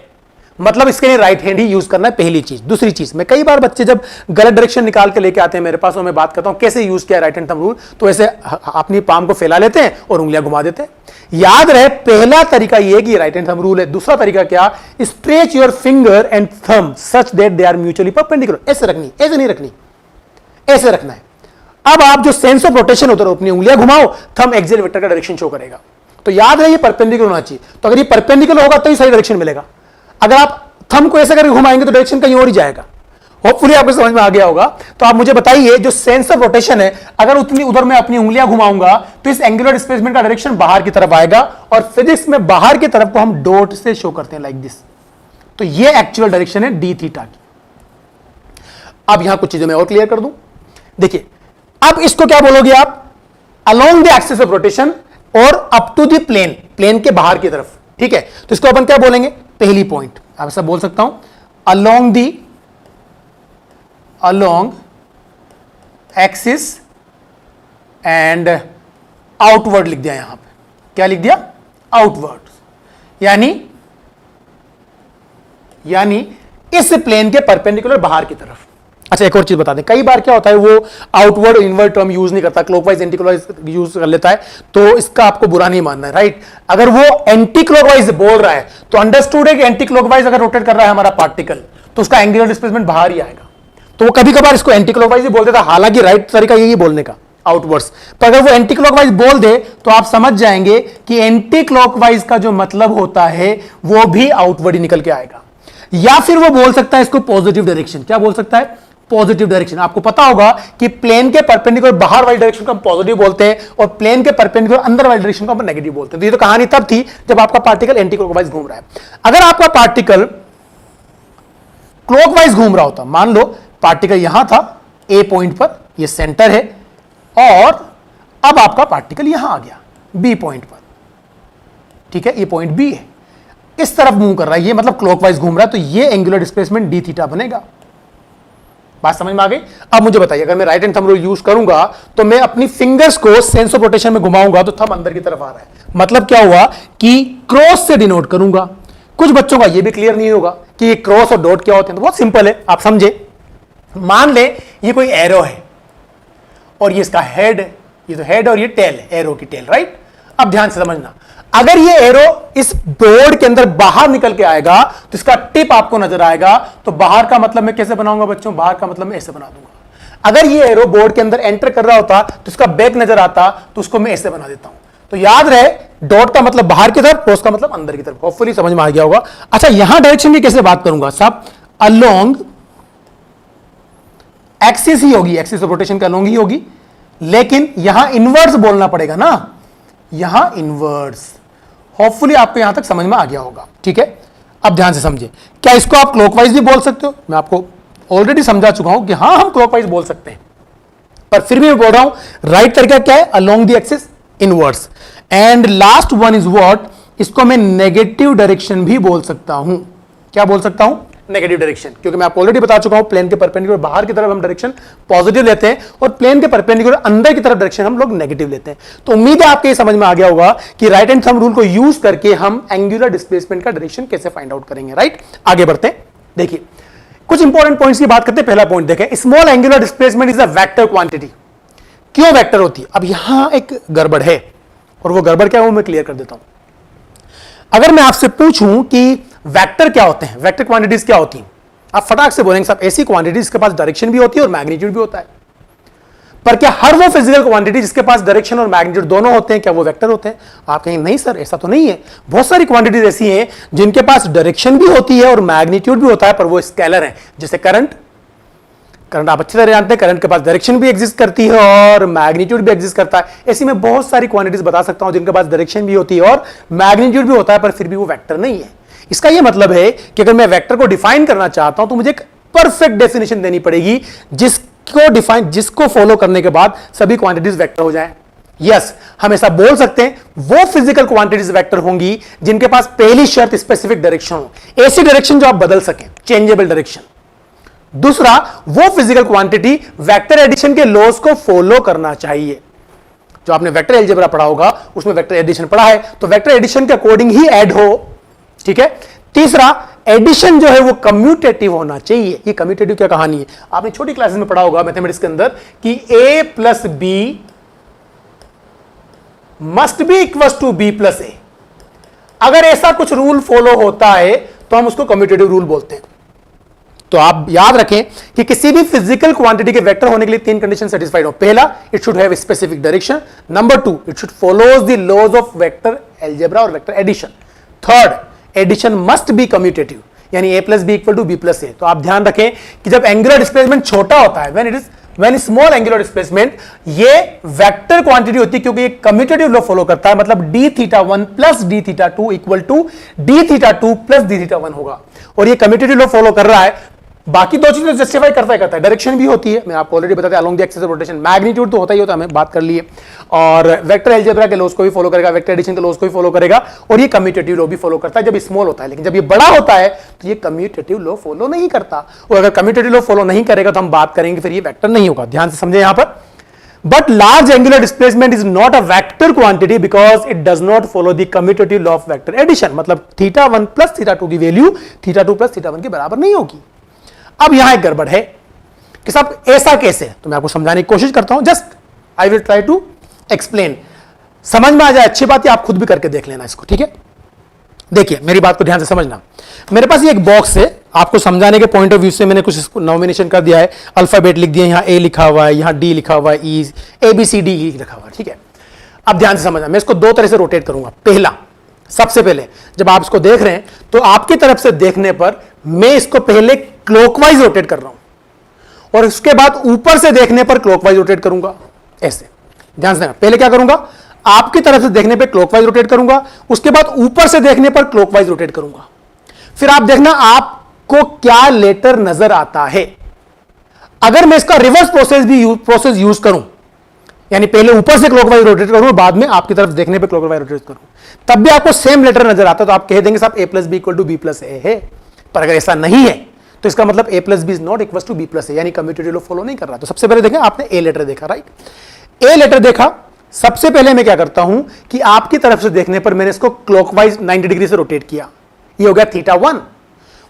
मतलब इसके लिए राइट हैंड ही यूज करना है, पहली चीज। दूसरी चीज, मैं कई बार बच्चे जब गलत डायरेक्शन निकाल के लेके आते हैं मेरे पास और मैं बात करता हूं कैसे यूज किया राइट हैंड थंब रूल, तो ऐसे अपनी पाम को फैला लेते हैं और उंगलियां घुमा देते हैं। याद रहे, पहला तरीका यह कि राइट हैंड थंब रूल है। दूसरा तरीका क्या, stretch your finger and thumb such that they are mutually perpendicular. ऐसे रखनी, ऐसे नहीं रखनी, ऐसे रखना है। अब आप जो सेंस ऑफ रोटेशन होता है अपनी उंगलियां घुमाओ, थंब एक्सियल वेक्टर का डायरेक्शन शो करेगा। तो याद रहे ये परपेंडिकुलर होना चाहिए, तो अगर ये परपेंडिकुलर होगा तो ही सही डायरेक्शन मिलेगा। अगर आप थंब को ऐसे करके घुमाएंगे तो डायरेक्शन कहीं और ही जाएगा। होपफुली आपको समझ में आ गया होगा। तो आप मुझे बताइए जो सेंस ऑफ रोटेशन है, अगर उतनी उधर मैं अपनी उंगलियां घुमाऊंगा तो इस एंगुलर डिस्प्लेसमेंट का डायरेक्शन बाहर की तरफ आएगा, और फिजिक्स में बाहर की तरफ को हम डॉट से शो करते हैं लाइक दिस। तो ये एक्चुअल डायरेक्शन है डी थीटा की। अब यहां कुछ चीजें मैं और क्लियर कर दूं। देखिए अब इसको क्या बोलोगे आप, along the axis of rotation और up to the plane, plane के बाहर की तरफ, ठीक है। तो इसको अपन क्या बोलेंगे, पहली पॉइंट आप ऐसा बोल सकता हूं, अलोंग एक्सिस एंड आउटवर्ड लिख दिया। यहां पे क्या लिख दिया, आउटवर्ड, यानी यानी इस प्लेन के परपेंडिकुलर बाहर की तरफ। अच्छा, एक और चीज बता दें, कई बार क्या होता है वो आउटवर्ड इनवर्ड टर्म यूज नहीं करता, क्लॉकवाइज एंटी क्लॉकवाइज यूज कर लेता है, तो इसका आपको बुरा नहीं मानना है, राइट। अगर वो एंटी क्लॉकवाइज बोल रहा है तो अंडरस्टूड है कि एंटी क्लॉकवाइज अगर रोटेट कर रहा है हमारा पार्टिकल तो उसका एंगुलर डिस्प्लेसमेंट बाहर ही आएगा। तो वो कभी कभार इसको एंटी क्लॉकवाइज ही बोल देता, हालांकि राइट तरीका यही बोलने का आउटवर्ड्स, पर अगर वो एंटी क्लॉकवाइज बोल दे तो आप समझ जाएंगे कि एंटी क्लॉकवाइज का जो मतलब होता है वो भी आउटवर्ड ही निकल के आएगा। या फिर वो बोल सकता है इसको पॉजिटिव डायरेक्शन, क्या बोल सकता है, पॉजिटिव डायरेक्शन। आपको पता होगा कि प्लेन के परपेंडिकुलर बाहर वाली डायरेक्शन को हम पॉजिटिव बोलते हैं और प्लेन के परपेंडिकुलर अंदर वाली डायरेक्शन को हम नेगेटिव बोलते हैं। तो ये तो कहानी तब थी जब आपका पार्टिकल एंटी क्लॉकवाइज घूम रहा है। अगर आपका पार्टिकल क्लॉकवाइज घूम रहा होता, मान लो पार्टिकल यहां था ए पॉइंट पर, ये सेंटर है, और अब आपका पार्टिकल यहां आ गया बी पॉइंट पर, ठीक है, ये पॉइंट बी है, इस तरफ मूव कर रहा है, ये मतलब क्लॉकवाइज घूम रहा है, तो ये एंगुलर डिस्प्लेसमेंट डी थीटा बनेगा। बात समझ में आ गई? अब मुझे बताइए, अगर मैं right hand thumb rule use करूंगा तो मैं अपनी फिंगर्स को सेंस ऑफ रोटेशन में घुमाऊंगा तो थंब अंदर की तरफ आ रहा है, मतलब क्या हुआ कि क्रॉस से डिनोट करूंगा। कुछ बच्चों का ये भी क्लियर नहीं होगा कि ये क्रॉस और डॉट क्या होते हैं, तो बहुत सिंपल है, आप समझे। मान ले ये कोई एरो है और ये इसका हेड है, ये तो हेड और ये टेल है, एरो की टेल, राइट। अब ध्यान से समझना, अगर ये एरो इस बोर्ड के अंदर बाहर निकल के आएगा तो इसका टिप आपको नजर आएगा, तो बाहर का मतलब मैं कैसे बनाऊंगा बच्चों, बाहर का मतलब मैं ऐसे बना दूंगा। अगर ये एरो बोर्ड के अंदर एंटर कर रहा होता तो इसका बैक नजर आता, तो उसको मैं ऐसे बना देता हूं। तो याद रहे, डॉट का मतलब बाहर की तरफ, क्रॉस का मतलब अंदर की तरफ। होपफुली समझ में आ गया होगा। अच्छा, यहां डायरेक्शन की कैसे बात करूंगा साहब, अलोंग एक्सिस ही होगी, एक्सिस ऑफ रोटेशन का अलोंग ही होगी, लेकिन यहां इनवर्स बोलना पड़ेगा ना, यहां इनवर्स। होपफुली आपको यहां तक समझ में आ गया होगा, ठीक है। अब ध्यान से समझिए, क्या इसको आप क्लॉकवाइज भी बोल सकते हो? मैं आपको ऑलरेडी समझा चुका हूं कि हां हम क्लॉकवाइज बोल सकते हैं, पर फिर भी मैं बोल रहा हूं राइट तरीका क्या है, along the axis inverse. And last one is what, इसको मैं नेगेटिव डायरेक्शन भी बोल सकता हूं। क्या बोल सकता हूं, नेगेटिव डायरेक्शन, क्योंकि मैं आपको ऑलरेडी बता चुका हूं प्लेन के परपेंडिकुलर बाहर की तरफ हम डायरेक्शन पॉजिटिव लेते हैं और प्लेन के परपेंडिकुलर अंदर की तरफ डायरेक्शन हम लोग नेगेटिव लेते हैं। तो उम्मीद है आपको ये समझ में आ गया होगा कि राइट हैंड थंब रूल को यूज करके हम एंगुलर डिस्प्लेसमेंट का डायरेक्शन कैसे फाइंड आउट करेंगे, राइट। आगे बढ़ते हैं, देखिए कुछ इंपॉर्टेंट पॉइंट्स की बात करते हैं। पहला पॉइंट देखें, small angular displacement is a vector quantity. क्यों वेक्टर होती है? अब यहां एक गड़बड़ है और वो गड़बड़ क्या है वो मैं क्लियर कर देता हूं। अगर मैं आपसे पूछूं कि वेक्टर क्या होते हैं, वेक्टर क्वांटिटीज क्या होती हैं, आप फटाक से बोलेंगे साहब ऐसी क्वांटिटी जिसके पास डायरेक्शन भी होती है और मैग्नीट्यूड भी होता है। पर क्या हर वो फिजिकल क्वांटिटी जिसके पास डायरेक्शन और मैग्नीट्यूड दोनों होते हैं क्या वो वेक्टर होते हैं? आप कहेंगे नहीं सर ऐसा तो नहीं है, बहुत सारी क्वांटिटीज ऐसी हैं जिनके पास डायरेक्शन भी होती है और मैग्नीट्यूड भी होता है पर वो स्केलर है। जैसे करंट आप अच्छी तरह जानते हैं, करंट के पास डायरेक्शन भी एग्जिस्ट करती है और मैग्नीट्यूड भी एग्जिस्ट करता है। ऐसी मैं बहुत सारी क्वांटिटीज बता सकता हूं जिनके पास डायरेक्शन भी होती है और मैग्नीट्यूड भी होता है पर फिर भी वो वेक्टर नहीं है। इसका यह मतलब है कि अगर मैं वेक्टर को डिफाइन करना चाहता हूं तो मुझे एक परफेक्ट डेफिनेशन देनी पड़ेगी जिसको फॉलो करने के बाद सभी क्वांटिटीज वेक्टर हो जाएं। यस, हम ऐसा बोल सकते हैं वो फिजिकल क्वांटिटीज वेक्टर होंगी जिनके पास पहली शर्त स्पेसिफिक डायरेक्शन हो, ऐसी डायरेक्शन जो आप बदल सकें, चेंजेबल डायरेक्शन। दूसरा, वो फिजिकल क्वांटिटी वेक्टर एडिशन के लॉज को फॉलो करना चाहिए। जो आपने वेक्टर अलजेब्रा पढ़ा होगा उसमें वेक्टर एडिशन पढ़ा है, तो वेक्टर एडिशन के अकॉर्डिंग ही ऐड हो, ठीक है। तीसरा, एडिशन जो है वो कम्यूटेटिव होना चाहिए। ये कम्यूटेटिव क्या कहानी है, आपने छोटी क्लासेस में पढ़ा होगा मैथमेटिक्स के अंदर कि a plus b must be equal to b plus a. अगर ऐसा कुछ रूल फॉलो होता है तो हम उसको कम्यूटेटिव रूल बोलते हैं। तो आप याद रखें कि किसी भी फिजिकल क्वांटिटी के वेक्टर होने के लिए तीन कंडीशन सेटिस्फाइड हो। पहला, it should have specific direction. Number two, it should follows the laws of vector algebra और vector addition. Third, addition must be commutative, यानी a plus b equal to b plus a. तो आप ध्यान रखें कि जब एंगुलर डिस्प्लेसमेंट छोटा होता है, व्हेन स्मॉल एंगुलर डिस्प्लेसमेंट, ये वेक्टर क्वांटिटी होती है क्योंकि ये कम्यूटेटिव लॉ फॉलो करता है, मतलब d theta 1 plus d theta 2 equal to d theta 2 plus d theta 1 होगा। और ये कम्यूटेटिव लॉ फॉलो कर रहा है, बाकी दो चीजें जस्टिफाई करता है, डायरेक्शन भी होती है, मैं आपको ऑलरेडी बताया along the axis of rotation, magnitude तो होता ही होता है, हमें बात कर लिए, और वेक्टर अलजेब्रा के लॉज को भी फॉलो करेगा, वेक्टर एडिशन के लॉज को भी फॉलो करेगा, और ये कम्यूटेटिव लॉ भी फॉलो करता है जब स्मॉल होता है। लेकिन जब ये बड़ा होता है तो ये कम्यूटेटिव लॉ फॉलो नहीं करता, और अगर कम्यूटेटिव लॉ फॉलो नहीं करेगा तो हम बात करेंगे फिर ये वेक्टर नहीं होगा। ध्यान से समझे यहां पर। But large angular displacement is not a vector quantity because it does not follow the commutative law of vector addition. मतलब θ1 प्लस θ2 की वैल्यू θ2 प्लस θ1 के बराबर नहीं होगी। अब यहां एक गड़बड़ है कि साहब ऐसा कैसे, तो मैं आपको समझाने की कोशिश करता हूं, just I will try to explain. समझ में आ जाए अच्छी बात है, आप खुद भी करके देख लेना इसको, ठीक है। देखिए मेरी बात को ध्यान से समझना। मेरे पास ये एक बॉक्स है, आपको समझाने के पॉइंट ऑफ व्यू से मैंने कुछ इसको नॉमिनेशन कर दिया है, अल्फाबेट लिख दिया, यहां ए लिखा हुआ है, यहां डी लिखा हुआ है, ई A B C D E लिखा हुआ है, ठीक है। अब ध्यान से समझना, मैं इसको दो तरह से रोटेट करूंगा। पहला, सबसे पहले जब आप इसको देख रहे हैं तो आपकी तरफ से देखने पर मैं इसको पहले क्लॉकवाइज रोटेट कर रहा हूं और उसके बाद ऊपर से देखने पर क्लॉकवाइज रोटेट करूंगा। ऐसे ध्यान से, पहले क्या करूंगा, आपकी तरफ से देखने पे क्लॉकवाइज रोटेट करूंगा, उसके बाद ऊपर से देखने पर क्लॉकवाइज रोटेट करूंगा। फिर आप देखना आपको क्या लेटर नजर आता है। अगर मैं इसका रिवर्स प्रोसेस यूज करूं, यानी पहले ऊपर से क्लॉकवाइज रोटेट करूं, बाद में आपकी तरफ देखने पे क्लॉकवाइज रोटेट करूं, तब भी आपको सेम लेटर नजर आता है, तो आप कह देंगे साहब a plus b equal to b plus a है। पर अगर ऐसा नहीं है तो इसका मतलब a plus b is not equal to b plus a, यानी कम्यूटेटिव लॉ फॉलो नहीं कर रहा। तो सबसे पहले देखें, आपने ए लेटर देखा, राइट, ए लेटर देखा। सबसे पहले मैं क्या करता हूं कि आपकी तरफ से देखने पर मैंने इसको क्लॉकवाइज 90 डिग्री से रोटेट किया, ये हो गया θ1।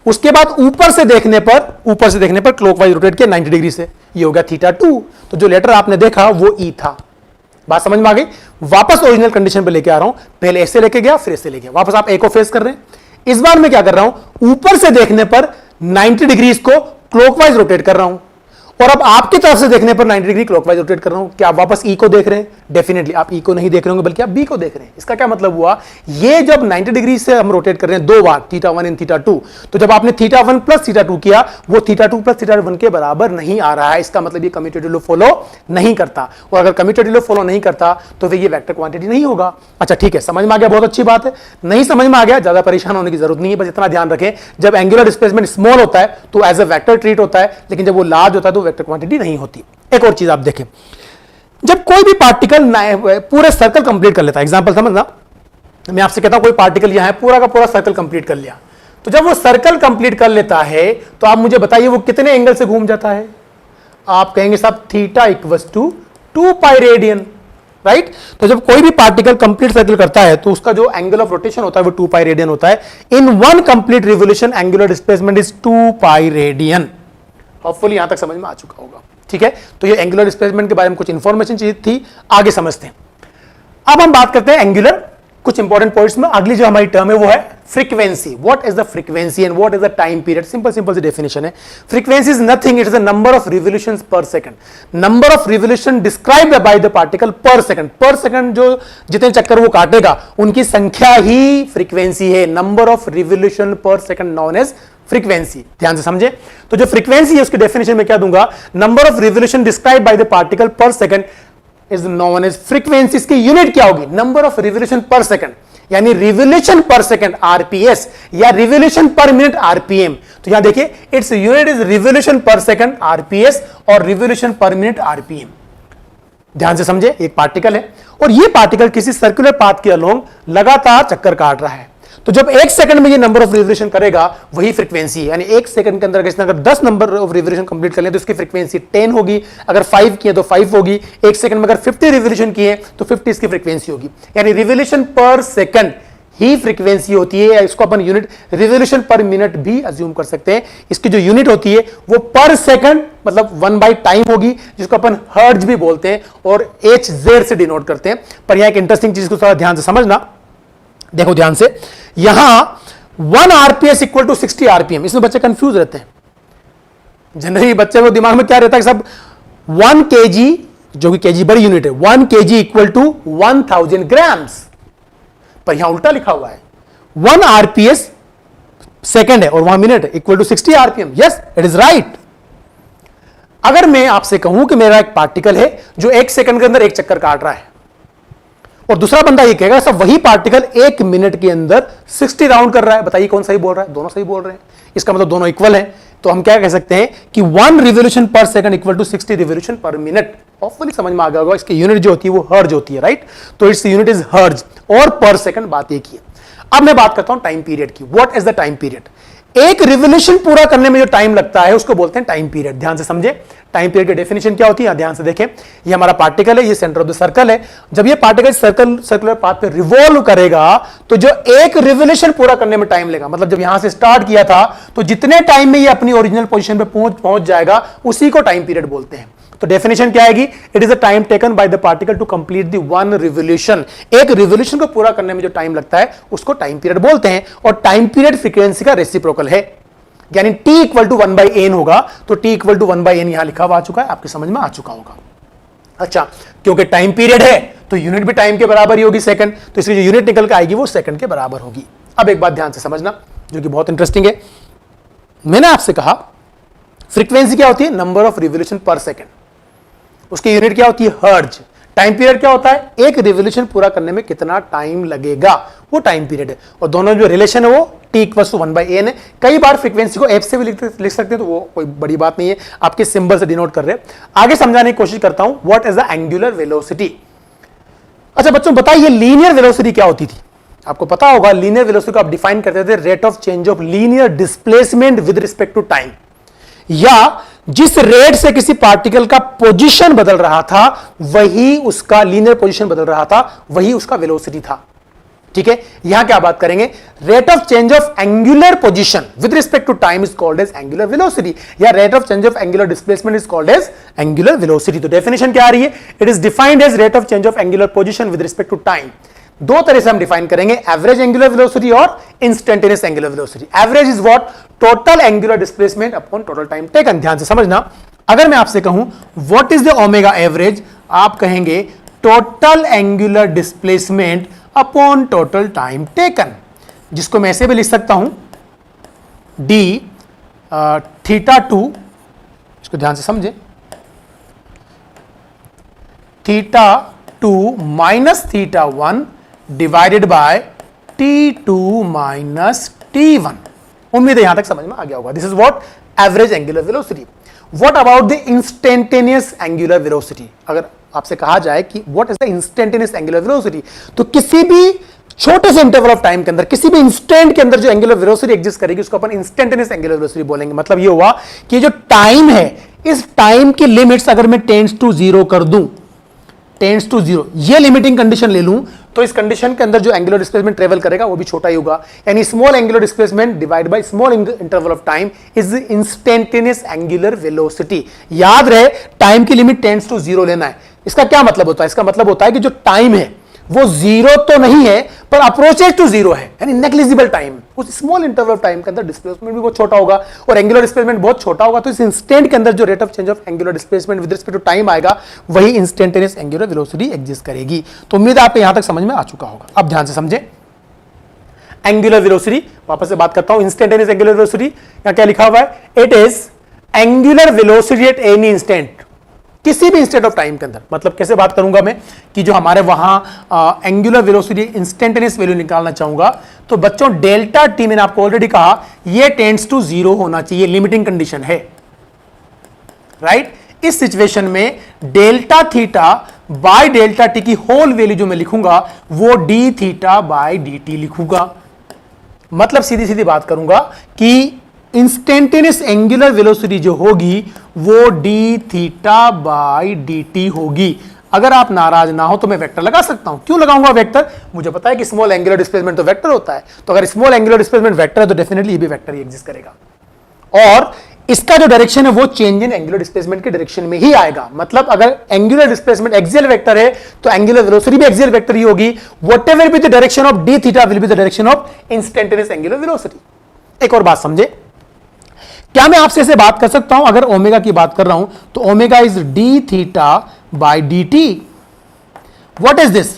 उसके बाद ऊपर से देखने पर क्लॉकवाइज रोटेट किया 90 डिग्री से, ये हो गया θ2। तो जो लेटर आपने देखा वो ई था। बात समझ में आ गई। वापस ओरिजिनल कंडीशन पे लेके आ रहा हूं, पहले ऐसे लेके गया फिर ऐसे लेके गया, वापस आप ए को फेस कर रहे हैं। इस बार मैं क्या कर रहा हूं, ऊपर से देखने पर 90 डिग्री को क्लॉकवाइज रोटेट कर रहा हूं और अब आपकी तरफ से देखने पर 90 डिग्री क्लॉकवाइज रोटेट कर रहा हूं। क्या आप वापस ई को देख रहे हैं? डेफिनेटली आप ई को नहीं देख रहे होंगे, बल्कि आप बी को देख रहे हैं। इसका क्या मतलब हुआ, ये जब 90 डिग्री से हम रोटेट कर रहे हैं दो बार, θ1 एंड θ2, तो जब आपने θ1 प्लस θ2 किया, वो θ2 प्लस θ1 के बराबर नहीं आ रहा है। इसका मतलब ये कम्यूटेटिव लॉ फॉलो नहीं करता, और अगर कम्यूटेटिव लॉ फॉलो नहीं करता तो फिर ये वेक्टर क्वांटिटी नहीं होगा। अच्छा ठीक है, समझ में आ गया, बहुत अच्छी बात है। नहीं समझ में आ गया, ज्यादा परेशान होने की जरूरत नहीं है, बस इतना ध्यान रखें, जब एंगुलर डिस्प्लेसमेंट स्मॉल होता है तो एज अ वेक्टर ट्रीट होता है, लेकिन जब वो लार्ज होता है तो वेक्टर क्वांटिटी नहीं होती। एक और चीज आप देखें, जब कोई भी पार्टिकल पूरे सर्कल कंप्लीट कर लेता है, एग्जांपल समझना, मैं आपसे कहता हूं कोई पार्टिकल यहां है, पूरा का पूरा सर्कल कंप्लीट कर लिया, तो जब वो सर्कल कंप्लीट कर लेता है तो आप मुझे बताइए वो कितने एंगल से घूम जाता है? आप कहेंगे साहब theta equals to 2 pi radian, right. तो जब कोई भी पार्टिकल कंप्लीट सर्कल करता है तो उसका जो एंगल ऑफ रोटेशन होता है वो 2 पाई रेडियन होता है। In one complete revolution angular displacement is 2 pi radian. Hopefully यहां तक समझ में आ चुका होगा, ठीक है। तो ये एंगुलर डिस्प्लेसमेंट के बारे में कुछ इंफॉर्मेशन चाहिए थी, आगे समझते हैं। अब हम बात करते हैं एंगुलर कुछ इंपॉर्टेंट पॉइंट्स में। अगली जो हमारी टर्म है वो है frequency. What is the frequency and what is the time period? Simple सी डेफिनेशन है। Frequency is nothing, it is the number of revolutions per second. Number of revolution described by the particle per second. Per second जो जितने चक्कर वो काटेगा उनकी संख्या ही फ्रीक्वेंसी है। Number of revolution per second known as frequency. ध्यान से समझे। तो जो फ्रीक्वेंसी है उसकी डेफिनेशन में क्या दूंगा, number of revolution described by the particle per second is known as frequency. इसकी यूनिट क्या होगी? Number of revolution per second, यानी रिवोल्यूशन पर सेकंड आरपीएस या रिवोल्यूशन पर मिनट आरपीएम। तो यहां देखिए its unit is revolution per second RPS और revolution per minute RPM. ध्यान से समझे, एक पार्टिकल है और ये पार्टिकल किसी सर्कुलर पाथ के अलोंग लगातार चक्कर काट रहा है। तो जब 1 सेकंड में ये नंबर ऑफ रिवोल्यूशन करेगा वही फ्रीक्वेंसी है। यानी 1 सेकंड के अंदर अगर 10 नंबर ऑफ रिवोल्यूशन कंप्लीट कर लें तो इसकी फ्रीक्वेंसी 10 होगी। अगर 5 किए तो 5 होगी। 1 सेकंड में अगर 50 रिवोल्यूशन किए तो 50 इसकी फ्रीक्वेंसी होगी। यानी रिवोल्यूशन पर सेकंड ही फ्रीक्वेंसी होती है, या इसको अपन यूनिट रिवोल्यूशन पर मिनट भी अज्यूम कर सकते हैं। इसकी जो यूनिट होती है वो पर सेकंड मतलब 1/टाइम होगी, जिसको अपन हर्ट्ज भी बोलते हैं और HZ से डिनोट करते हैं। पर यहां एक इंटरेस्टिंग चीज को थोड़ा ध्यान से समझना, देखो ध्यान से, यहां 1 आरपीएस इक्वल टू 60 आरपीएम। इसमें बच्चे कंफ्यूज रहते हैं। जनरली बच्चे को दिमाग में क्या रहता है, सब 1 kg, जो कि केजी बड़ी यूनिट है, 1 kg इक्वल टू 1000 ग्राम्स। पर यहां उल्टा लिखा हुआ है, 1 आरपीएस सेकंड है और वहां मिनट है, equal to 60 RPM. Yes, it is right. अगर मैं आपसे कहूं कि मेरा एक पार्टिकल है जो 1 सेकंड के अंदर एक चक्कर काट रहा है और दूसरा बंदा ये कहेगा सब वही पार्टिकल 1 मिनट के अंदर 60 राउंड कर रहा है, बताइए कौन सही बोल रहा है? दोनों सही बोल रहे हैं। इसका मतलब दोनों इक्वल हैं। तो हम क्या कह सकते हैं कि 1 revolution per second equal to 60 revolution per minute. Hopefully समझ में आ गया होगा। इसकी यूनिट जो होती है वो हर्ज होती है, राइट। तो इट्स यूनिट इज हर्ज और पर सेकंड, बात एक ही है। अब मैं बात करता हूं टाइम पीरियड की। What is the time period? एक रिवोल्यूशन पूरा करने में जो टाइम लगता है उसको बोलते हैं टाइम पीरियड। ध्यान से समझे, टाइम पीरियड की डेफिनेशन क्या होती है, ध्यान से देखें। ये हमारा पार्टिकल है, ये सेंटर ऑफ द सर्कल है। जब ये पार्टिकल सर्कुलर पाथ पे रिवॉल्व करेगा तो जो एक रिवोल्यूशन पूरा करने में टाइम लेगा, मतलब जब यहां से स्टार्ट किया था तो जितने टाइम में ये अपनी ओरिजिनल पोजीशन पे पहुंच जाएगा उसी को टाइम पीरियड बोलते हैं। तो डेफिनेशन क्या आएगी, it is a time taken by the particle to complete the one revolution. एक रिवोल्यूशन को पूरा करने में जो टाइम लगता है उसको टाइम पीरियड बोलते हैं। और टाइम पीरियड फ्रीक्वेंसी का रेसिप्रोकल है, यानी t इक्वल टू 1/n होगा। तो t इक्वल टू 1/n यहां लिखा हुआ आ चुका है, आपकी समझ में आ चुका होगा। अच्छा, क्योंकि टाइम पीरियड है तो यूनिट भी टाइम के बराबर ही होगी, सेकंड, तो इसकी जो यूनिट निकल के आएगी वो सेकंड के बराबर होगी। अब एक बात ध्यान से समझना जो कि बहुत इंटरेस्टिंग है। मैंने आपसे कहा फ्रीक्वेंसी क्या होती है, number of revolution per second, उसकी यूनिट क्या होती है, हर्ट्ज। टाइम पीरियड क्या होता है, एक रिवोल्यूशन पूरा करने में कितना टाइम लगेगा, वो टाइम पीरियड है। और दोनों जो रिलेशन है वो t इक्वल टू 1/n है। कई बार फ्रीक्वेंसी को f से भी लिख सकते हैं, तो वो कोई बड़ी बात नहीं है, आपके सिंबल से डिनोट कर रहे हैं। आगे समझाने की कोशिश करता हूं, what is the angular velocity. अच्छा बच्चों बताइए, लीनियर वेलोसिटी क्या होती थी। आपको पता होगा लीनियर वेलोसिटी को आप डिफाइन करते थे rate of change of linear displacement with respect to time, या जिस रेट से किसी पार्टिकल का पोजीशन बदल रहा था वही उसका लीनियर पोजीशन बदल रहा था, वही उसका वेलोसिटी था। ठीक है, यहां क्या बात करेंगे, rate of change of angular position with respect to time is called as angular velocity, या rate of change of angular displacement is called as angular velocity. तो डेफिनेशन क्या आ रही है, it is defined as rate of change of angular position with respect to time. दो तरह से हम डिफाइन करेंगे, एवरेज एंगुलर वेलोसिटी और instantaneous angular velocity. Average is what, total angular displacement upon total time taken. ध्यान से समझना, अगर मैं आपसे कहूं what is the omega average, आप कहेंगे total angular displacement upon total time taken, जिसको मैं ऐसे भी लिख सकता हूं d θ2, इसको ध्यान से समझे, θ2 minus θ1 divided by t2 minus t1। उम्मीद है यहां तक समझ में आ गया होगा। This is what average angular velocity. What about the instantaneous angular velocity. अगर आपसे कहा जाए कि what is the instantaneous angular velocity, तो किसी भी छोटे से इंटरवल ऑफ टाइम के अंदर, किसी भी इंस्टेंट के अंदर जो एंगुलर वेलोसिटी एग्जिस्ट करेगी उसको अपन इंस्टेंटेनियस एंगुलर वेलोसिटी बोलेंगे। मतलब ये हुआ कि जो टाइम है, इस टाइम की लिमिट्स अगर मैं टेंड्स टू जीरो कर दूं, टेंड्स टू जीरो, ये लिमिटिंग कंडीशन ले लूं, तो इस कंडीशन के अंदर जो एंगुलर डिस्प्लेसमेंट ट्रेवल करेगा वो भी छोटा ही होगा। यानी small angular displacement divide by small interval of time is instantaneous angular velocity. याद रहे, टाइम की लिमिट टेंड्स टू जीरो लेना है। इसका क्या मतलब होता है, इसका मतलब होता है कि जो टाइम है वो जीरो तो नहीं है पर अप्रोचेज टू जीरो है, यानी नेग्लिजिबल टाइम। उस स्मॉल इंटरवल ऑफ टाइम के अंदर डिस्प्लेसमेंट भी बहुत छोटा होगा और एंगुलर डिस्प्लेसमेंट बहुत छोटा होगा। तो इस इंस्टेंट के अंदर जो rate of change of angular displacement with respect to time आएगा वही इंस्टेंटेनियस एंगुलर वेलोसिटी एग्जिस्ट करेगी। तो उम्मीद है आपको यहां तक समझ में आ चुका होगा। अब ध्यान से समझे, एंगुलर वेलोसिटी वापस से बात करता हूं, इंस्टेंटेनियस एंगुलर वेलोसिटी यहां क्या लिखा हुआ है, it is angular velocity at any instant, किसी भी इंस्टेंट ऑफ टाइम के अंदर। मतलब कैसे बात करूंगा मैं कि जो हमारे वहां एंगुलर वेलोसिटी इंस्टेंटेनियस वैल्यू निकालना चाहूंगा, तो बच्चों डेल्टा टी मैंने आपको ऑलरेडी कहा ये टेंड्स टू जीरो होना चाहिए, लिमिटिंग कंडीशन है, राइट। इस सिचुएशन में delta theta by delta T की होल वैल्यू जो मैं लिखूंगा वो D theta by D t लिखूंगा। मतलब सीधी सीधी बात करूंगा कि इंस्टेंटेनियस एंगुलर वेलोसिटी जो होगी वो D theta by d T होगी। अगर आप नाराज ना हो तो मैं वेक्टर लगा सकता हूं। क्यों लगाऊंगा वेक्टर, मुझे पता है कि स्मॉल एंगुलर डिस्प्लेसमेंट तो वेक्टर होता है, तो अगर स्मॉल एंगुलर डिस्प्लेसमेंट वेक्टर है तो डेफिनेटली ये भी वेक्टर ही एग्जिस्ट करेगा और इसका जो डायरेक्शन है वो चेंज इन एंगुलर डिस्प्लेसमेंट के डायरेक्शन में ही आएगा। मतलब अगर एंगुलर डिस्प्लेसमेंट एक्सियल वेक्टर है तो एंगुलर वेलोसिटी भी एक्सियल वेक्टर ही होगी। Whatever be the direction of D theta will be the direction of instantaneous angular velocity. एक और बात समझे, क्या मैं आपसे ऐसे बात कर सकता हूं, अगर ओमेगा की बात कर रहा हूं तो omega is D theta by d T. What is this,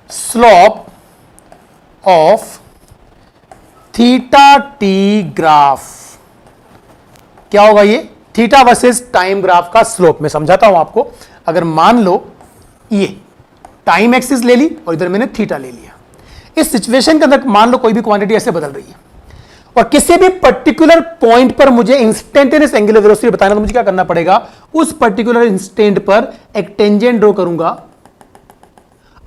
slope of theta T graph. क्या होगा ये, थीटा वर्सेस टाइम ग्राफ का स्लोप। मैं समझाता हूं आपको। अगर मान लो ये टाइम एक्सिस ले ली और इधर मैंने थीटा ले लिया, इस सिचुएशन के अंदर मान लो कोई भी क्वांटिटी ऐसे बदल रही है और किसी भी पर्टिकुलर पॉइंट पर मुझे इंस्टेंटेनियस एंगुलर वेलोसिटी बताना, तो मुझे क्या करना पड़ेगा, उस पर्टिकुलर इंस्टेंट पर एक टेंजेंट ड्रॉ करूंगा।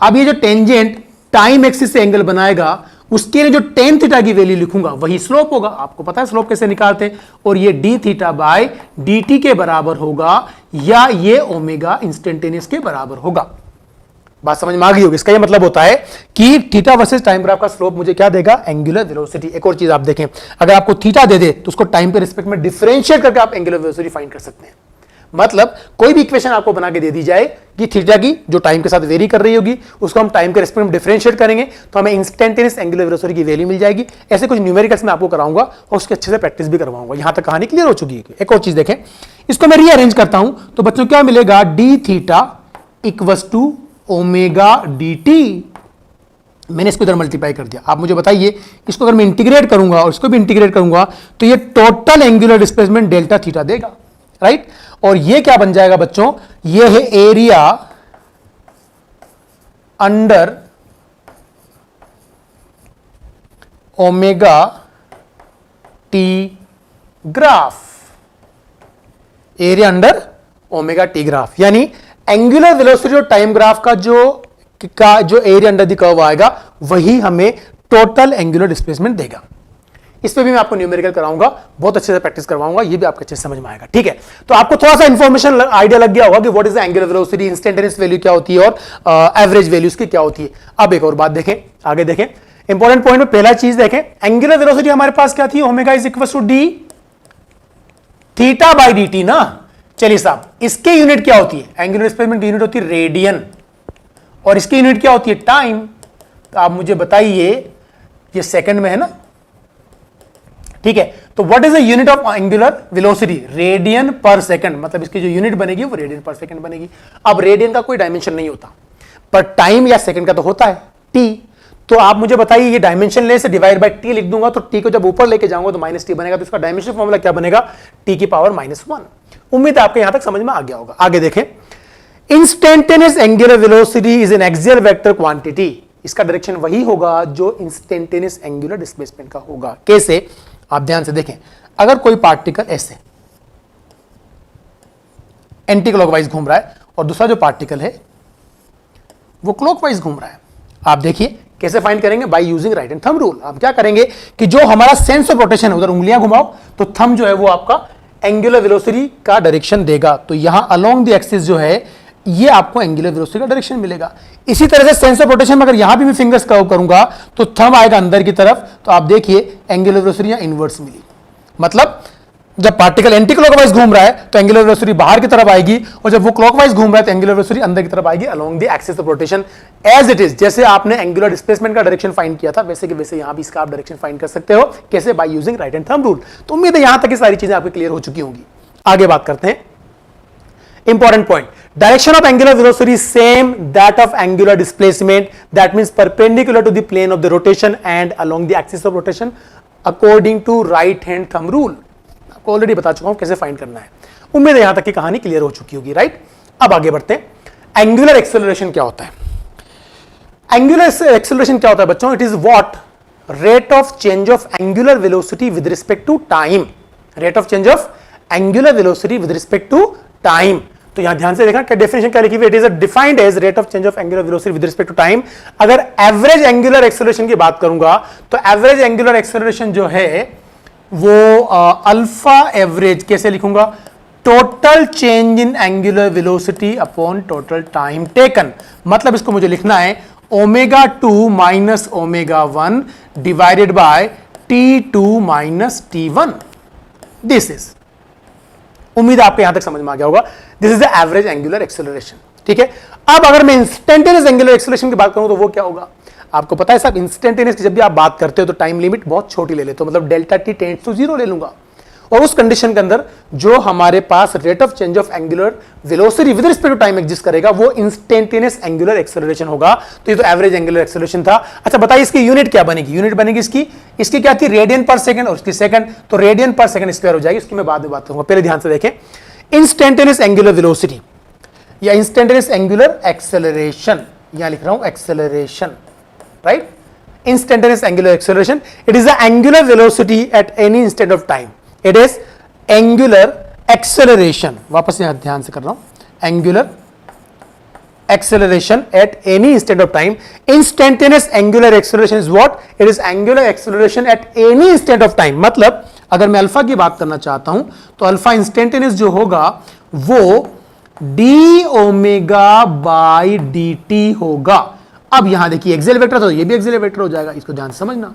अब ये जो टेंजेंट टाइम एक्सिस से एंगल बनाएगा उसके लिए जो टेन थीटा की वैल्यू लिखूंगा वही स्लोप होगा। आपको पता है स्लोप कैसे निकालते हैं, और ये D theta by D T के बराबर होगा या ये ओमेगा इंस्टेंटेनियस के बराबर होगा। बात समझ में आ गई होगी। इसका ये मतलब होता है कि थीटा वर्सेस टाइम ग्राफ का स्लोप मुझे क्या देगा, एंगुलर वेलोसिटी। एक और चीज आप देखें, अगर आपको थीटा दे दे तो उसको टाइम के रिस्पेक्ट में डिफरेंशिएट करके आप एंगुलर वेलोसिटी फाइंड कर सकते हैं। मतलब कोई भी इक्वेशन आपको बना के दे दी जाए कि थीटा की जो टाइम के साथ वेरी कर रही होगी उसको हम टाइम के रिस्पेक्ट में डिफरेंशिएट करेंगे तो हमें इंस्टेंटेनियस एंगुलर वेलोसिटी की वैल्यू मिल जाएगी। ऐसे कुछ न्यूमेरिकल्स में आपको कराऊंगा और उसके अच्छे से प्रैक्टिस भी करवाऊंगा। यहां तक कहानी क्लियर हो चुकी है। एक और चीज देखें, इसको मैं रीअरेंज करता हूं तो बच्चों क्या मिलेगा, d theta equals to omega d t. मैंने इसको इधर मल्टीप्लाई कर दिया। आप मुझे बताइए इसको अगर मैं इंटीग्रेट करूंगा और इसको भी इंटीग्रेट करूंगा तो ये total angular displacement delta theta देगा, राइट। और ये क्या बन जाएगा बच्चों, ये है area under omega t graph, area under omega t graph. यानी एंगुलर वेलोसिटी और टाइम ग्राफ का जो एरिया अंडर द कर्व आएगा वही हमें टोटल एंगुलर डिस्प्लेसमेंट देगा। इस पे भी मैं आपको न्यूमेरिकल कराऊंगा, बहुत अच्छे से प्रैक्टिस करवाऊंगा, ये भी आपको अच्छे से समझ में आएगा, ठीक है। तो आपको थोड़ा सा इंफॉर्मेशन आइडिया लग गया होगा कि what is the angular velocity, instantaneous value क्या होती है और एवरेज वैल्यूज की क्या होती है। अब एक और बात देखें, आगे देखें, इंपॉर्टेंट पॉइंट में पहला चीज देखें, एंगुलर वेलोसिटी हमारे पास क्या थी, omega is equal to d theta by d t ना। चलिए साहब, इसके यूनिट क्या होती है, एंगुलर डिस्प्लेसमेंट की यूनिट होती है रेडियन और इसकी यूनिट क्या होती है, टाइम। तो आप मुझे बताइए, ये सेकंड में है ना, ठीक है। तो what is the unit of angular velocity, radian पर सेकंड। मतलब इसकी जो यूनिट बनेगी वो रेडियन पर सेकंड बनेगी। अब रेडियन का कोई डायमेंशन नहीं होता, पर टाइम या सेकंड का तो होता है, टी। तो आप मुझे बताइए, ये डायमेंशन ले से डिवाइड बाय टी लिख दूंगा तो टी को जब ऊपर लेके जाऊंगा तो माइनस टी बनेगा। तो इसका डायमेंशन फॉर्मूला क्या बनेगा, टी की पावर -1। उम्मीद है आपके यहां तक समझ में आ गया होगा। आगे देखें, instantaneous angular velocity is an axial vector quantity. इसका डायरेक्शन वही होगा जो इंस्टेंटेनियस एंगुलर डिस्प्लेसमेंट का होगा। कैसे, आप ध्यान से देखें, अगर कोई पार्टिकल ऐसे एंटी क्लॉकवाइज घूम रहा है और दूसरा जो पार्टिकल है वो क्लॉकवाइज घूम रहा है, आप देखिए कैसे फाइंड करेंगे, by using right and thumb rule. आप क्या करेंगे कि जो हमारा सेंस ऑफ रोटेशन है उधर उंगलियां घुमाओ तो थंब जो है वो आपका एंगुलर वेलोसिटी का डायरेक्शन देगा। तो यहां अलोंग द एक्सिस जो है ये आपको एंगुलर वेलोसिटी का डायरेक्शन मिलेगा। इसी तरह से सेंस ऑफ रोटेशन में अगर यहां भी मैं फिंगर्स कर्व करूंगा तो थंब आएगा अंदर की तरफ, तो आप देखिए एंगुलर वेलोसिटी यहां इनवर्स मिली। मतलब जब पार्टिकल एंटी क्लॉकवाइज घूम रहा है तो एंगुलर वेलोसिटी बाहर की तरफ आएगी और जब वो क्लॉकवाइज घूम रहा है तो एंगुलर वेलोसिटी अंदर की तरफ आएगी along the axis of rotation as it is. जैसे आपने एंगुलर डिस्प्लेसमेंट का डायरेक्शन फाइंड किया था वैसे कि वैसे यहां भी इसका आप डायरेक्शन फाइंड कर सकते हो। कैसे, by using right and thumb rule. तो उम्मीद है यहां तक की सारी चीजें आपकी क्लियर हो चुकी होंगी। आगे बात करते हैं, important point, direction of angular velocity same that of angular displacement, that means perpendicular to the plane of the rotation and along the axis of rotation according to right hand thumb rule. आपको already बता चुका हूं कैसे find करना है। उम्मीद है यहां तक की कहानी क्लियर हो चुकी होगी, राइट। अब आगे बढ़ते हैं, एंगुलर एक्सेलरेशन क्या होता है। एंगुलर एक्सेलरेशन क्या होता है बच्चों, it is what, rate of change of angular velocity with respect to time. Rate of change of angular velocity with respect to time. तो यहां ध्यान से देखना क्या डेफिनेशन क्या लिखी हुई, it is defined as rate of change of angular velocity with respect to time. अगर एवरेज एंगुलर एक्सेलरेशन की बात करूंगा तो एवरेज एंगुलर एक्सेलरेशन जो है वो अल्फा एवरेज, कैसे लिखूंगा, total change in angular velocity upon total time taken. मतलब इसको मुझे लिखना है omega 2 minus omega 1 divided by T2 minus T1। This is, उम्मीद है आपको यहां तक समझ में आ गया होगा, this is the average angular acceleration, ठीक है। अब अगर मैं इंस्टेंटेनियस एंगुलर एक्सेलरेशन की बात करूं तो वो क्या होगा। आपको पता है साहब, इंस्टेंटेनियस की जब भी आप बात करते हो तो टाइम लिमिट बहुत छोटी ले लेते हो, मतलब डेल्टा टी टेंड्स टू 0 ले लूंगा। और उस कंडीशन के अंदर जो हमारे पास rate of change of angular velocity with respect to time exist करेगा वो इंस्टेंटेनियस एंगुलर एक्सेलरेशन होगा। तो ये तो एवरेज एंगुलर एक्सेलरेशन था। अच्छा बताइए इसकी यूनिट क्या बनेगी, यूनिट बनेगी इसकी क्या थी, रेडियन पर सेकंड और इसकी सेकंड, तो रेडियन पर सेकंड स्क्वायर हो जाएगी। इसकी मैं बाद में बात करूंगा, पहले ध्यान से देखें, इंस्टेंटेनियस एंगुलर वेलोसिटी या इंस्टेंटेनियस एंगुलर एक्सेलरेशन, यहां लिख रहा हूं acceleration, right. Instantaneous angular acceleration, it is the angular velocity at any instant of time. It is angular acceleration, वापस यहां ध्यान से कर रहा हूं, angular acceleration at any instant of time. Instantaneous angular acceleration is what? It is angular acceleration at any instant of time. मतलब अगर मैं अल्फा की बात करना चाहता हूं तो अल्फा इंस्टेंटेनियस जो होगा वो D omega by d T होगा। अब यहां देखिए एक्सेल वेक्टर तो ये भी एक्सेल वेक्टर हो जाएगा, इसको ध्यान से समझना।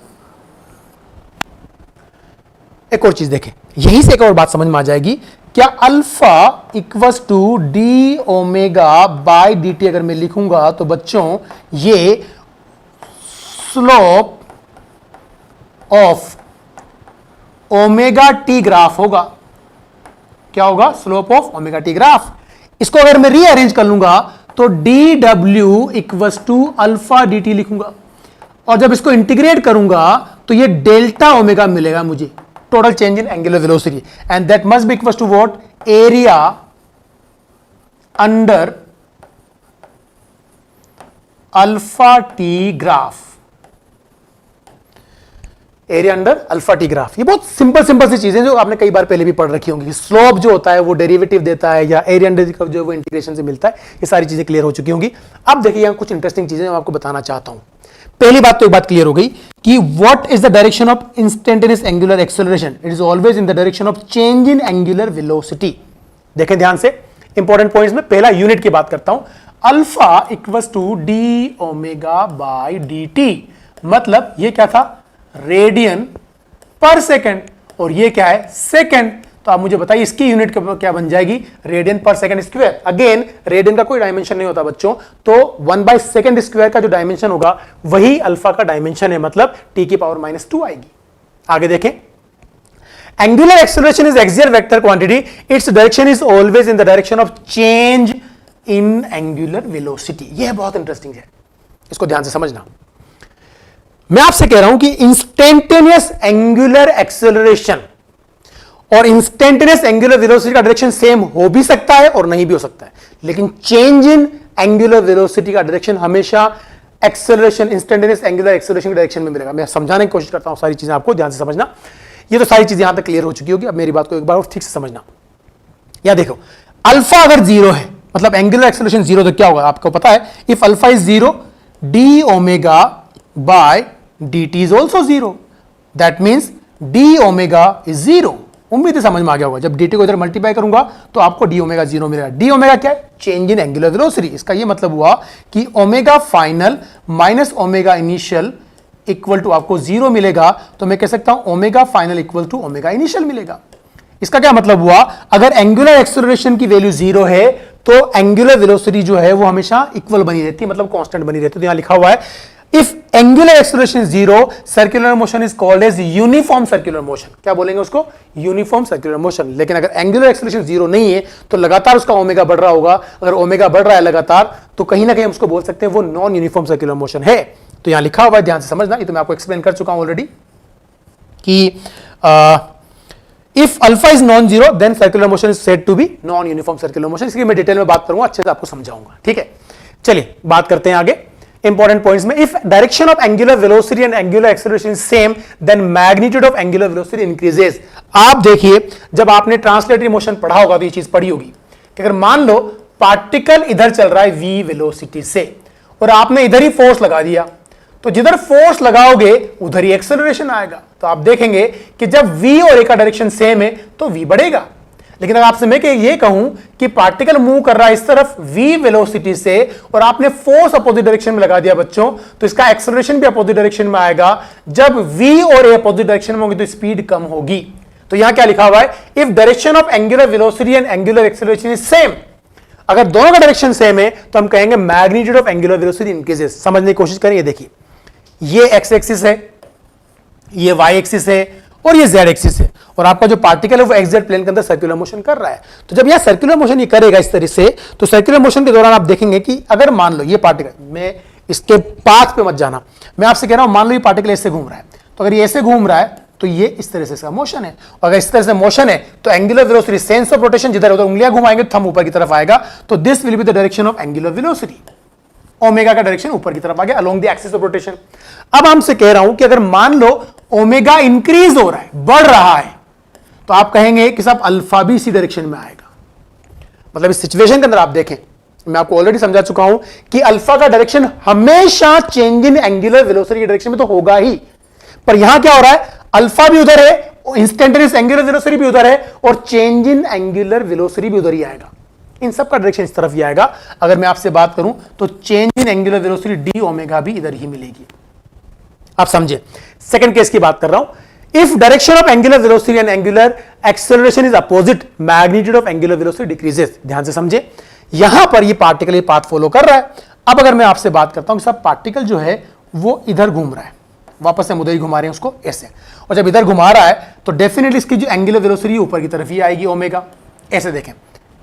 एक और चीज देखें, यहीं से एक और बात समझ में आ जाएगी। क्या alpha equals to d omega by d t अगर मैं लिखूंगा तो बच्चों ये slope of omega t graph होगा। क्या होगा? Slope of omega t graph. इसको अगर मैं रीअरेंज कर लूंगा तो डी डब्ल्यू equals to alpha d t लिखूंगा, और जब इसको इंटीग्रेट करूंगा तो ये डेल्टा ओमेगा मिलेगा मुझे, total change in angular velocity, and that must be equals to what? Area under alpha t graph. Area under alpha T graph. ये बहुत सिंपल सी चीजें जो आपने कई बार पहले भी पढ़ रखी होंगी। स्लोप जो होता है वो डेरिवेटिव देता है, या एरिया अंडर कर्व जो वो इंटीग्रेशन से मिलता है। ये सारी चीजें क्लियर हो चुकी होंगी। अब देखिए यहां कुछ इंटरेस्टिंग चीजें मैं आपको बताना चाहता हूं। पहली बात तो एक बात क्लियर हो गई कि what is the direction of instantaneous angular acceleration? It is always in the direction of change in angular velocity. देखें ध्यान से, इंपॉर्टेंट पॉइंट्स में पहला यूनिट की बात करता हूं। Alpha equals to d omega by d t, मतलब ये क्या था? रेडियन पर सेकेंड, और ये क्या है? सेकेंड। तो आप मुझे बताइए इसकी यूनिट क्या बन जाएगी? रेडियन पर सेकंड स्क्वायर। अगेन रेडियन का कोई डायमेंशन नहीं होता बच्चों, तो 1/सेकंड स्क्वायर का जो डायमेंशन होगा वही अल्फा का डायमेंशन है, मतलब टी की पावर -2 आएगी। आगे देखें, angular acceleration is axial vector quantity, its direction is always in the direction of change in angular velocity. यह बहुत इंटरेस्टिंग है, इसको ध्यान से समझना। मैं आपसे कह रहा हूं कि इंस्टेंटेनियस एंगुलर एक्सेलरेशन और इंस्टेंटेनियस एंगुलर वेलोसिटी का डायरेक्शन सेम हो भी सकता है और नहीं भी हो सकता है, लेकिन चेंज इन एंगुलर वेलोसिटी का डायरेक्शन हमेशा एक्सेलरेशन, इंस्टेंटेनियस एंगुलर एक्सेलरेशन के डायरेक्शन में मिलेगा। मैं समझाने की कोशिश करता हूं सारी चीजें, आपको ध्यान से समझना। ये तो सारी चीजें यहां तक क्लियर हो चुकी होगी। अब मेरी बात को एक बार और ठीक से समझना। या देखो, अल्फा अगर 0 है, मतलब एंगुलर एक्सेलरेशन 0, तो क्या होगा? आपको पता है, if alpha is 0, D omega by D T is also 0, that means D omega is 0। उम्मीद है समझ में आ गया होगा। जब डी टी को इधर मल्टीप्लाई करूंगा तो आपको डी ओमेगा 0 मिलेगा। डी ओमेगा क्या है? Change in angular velocity. इसका ये मतलब हुआ कि omega final minus omega initial equal to आपको 0 मिलेगा। तो मैं कह सकता हूं omega final equal to omega initial मिलेगा। इसका क्या मतलब हुआ? अगर एंगुलर एक्सेलरेशन की वैल्यू 0 है तो एंगुलर वेलोसिटी जो है वो हमेशा इक्वल बनी रहती है, मतलब कांस्टेंट बनी रहती है। तो यहां लिखा हुआ है, if angular acceleration is 0, circular motion is called as uniform circular motion। क्या बोलेंगे उसको? Uniform circular motion. लेकिन अगर एंगुलर एक्सेलरेशन 0 नहीं है तो लगातार उसका ओमेगा बढ़ रहा होगा। अगर ओमेगा बढ़ रहा है लगातार तो कहीं ना कहीं हम उसको बोल सकते हैं वो नॉन यूनिफॉर्म सर्कुलर मोशन है। तो यहां लिखा हुआ है, ध्यान से समझना। ये तो मैं आपको एक्सप्लेन कर चुका हूं ऑलरेडी कि if alpha is non zero then circular motion is said to be non uniform circular motion. इसकी मैं डिटेल में बात करूंगा, अच्छे से आपको समझाऊंगा। ठीक है, चलिए बात करते हैं आगे इंपॉर्टेंट पॉइंट्स में। If direction of angular velocity and angular acceleration is same then magnitude of angular velocity increases. आप देखिए, जब आपने ट्रांसलेटरी मोशन पढ़ा होगा तो ये चीज पढ़ी होगी कि अगर मान लो पार्टिकल इधर चल रहा है v वेलोसिटी से और आपने इधर ही फोर्स लगा दिया, तो जिधर फोर्स लगाओगे उधर ही एक्सेलरेशन आएगा। तो आप देखेंगे कि जब v और a का डायरेक्शन सेम है तो v बढ़ेगा। लेकिन अगर आपसे मैं ये कहूं कि पार्टिकल मूव कर रहा है इस तरफ v वेलोसिटी से और आपने फोर्स अपोजिट डायरेक्शन में लगा दिया बच्चों, तो इसका एक्सेलरेशन भी अपोजिट डायरेक्शन में आएगा। जब v और a अपोजिट डायरेक्शन में होंगे तो स्पीड कम होगी। तो यहां क्या लिखा हुआ है? If direction of angular velocity and angular acceleration is same, अगर दोनों का डायरेक्शन सेम है तो हम कहेंगे magnitude of angular velocity increases. समझने की कोशिश करें। ये देखिए, ये एक्स एक्सिस है, ये वाई एक्सिस है और ये जेड एक्सिस है, और आपका जो पार्टिकल है वो एक्स जेड प्लेन के अंदर सर्कुलर मोशन कर रहा है। तो जब यह सर्कुलर मोशन ये करेगा इस तरह से, तो सर्कुलर मोशन के दौरान आप देखेंगे कि अगर मान लो ये पार्टिकल, मैं इसके पाथ पे मत जाना, मैं आपसे कह रहा हूं मान लो ये पार्टिकल ऐसे घूम रहा है, तो अगर ये ऐसे घूम रहा है तो ये इस तरह से इसका मोशन है। और अगर इस तरह से मोशन है तो angular velocity, sense of rotation, जिधर उधर उंगलियां घुमाएंगे थंब ऊपर की तरफ आएगा। तो this will be the direction of angular velocity. Omega का डायरेक्शन ऊपर की तरफ आ गया along the axis of rotation. अब हमसे कह रहा हूं कि अगर मान लो ओमेगा इंक्रीज हो रहा है, बढ़ रहा है, तो आप कहेंगे कि साहब अल्फा भी इसी डायरेक्शन में आएगा। मतलब इस सिचुएशन के अंदर आप देखें, मैं आपको ऑलरेडी समझा चुका हूं कि अल्फा का डायरेक्शन हमेशा चेंज इन एंगुलर वेलोसिटी के डायरेक्शन में तो होगा ही, पर यहां क्या हो रहा है, अल्फा भी उधर है, इंस्टेंटेनियस एंगुलर वेलोसिटी भी उधर है, और चेंज इन एंगुलर वेलोसिटी भी उधर ही आएगा। इन सब का डायरेक्शन इस तरफ ही आएगा। अगर मैं आपसे बात करूं तो change in angular velocity D omega भी इधर ही मिलेगी। आप समझे। सेकंड केस की बात कर रहा हूं, if direction of angular velocity and angular acceleration is opposite, magnitude of angular velocity decreases. ध्यान से समझे, यहां पर ये पार्टिकल ये पाथ फॉलो कर रहा है। अब अगर मैं आपसे बात करता हूं कि सब पार्टिकल जो है वो इधर घूम रहा है, वापस हम उधर ही घुमा रहे हैं उसको ऐसे, और जब इधर घुमा रहा है तो डेफिनेटली इसकी जो एंगुलर वेलोसिटी ऊपर की तरफ ही आएगी ओमेगा। ऐसे देखें,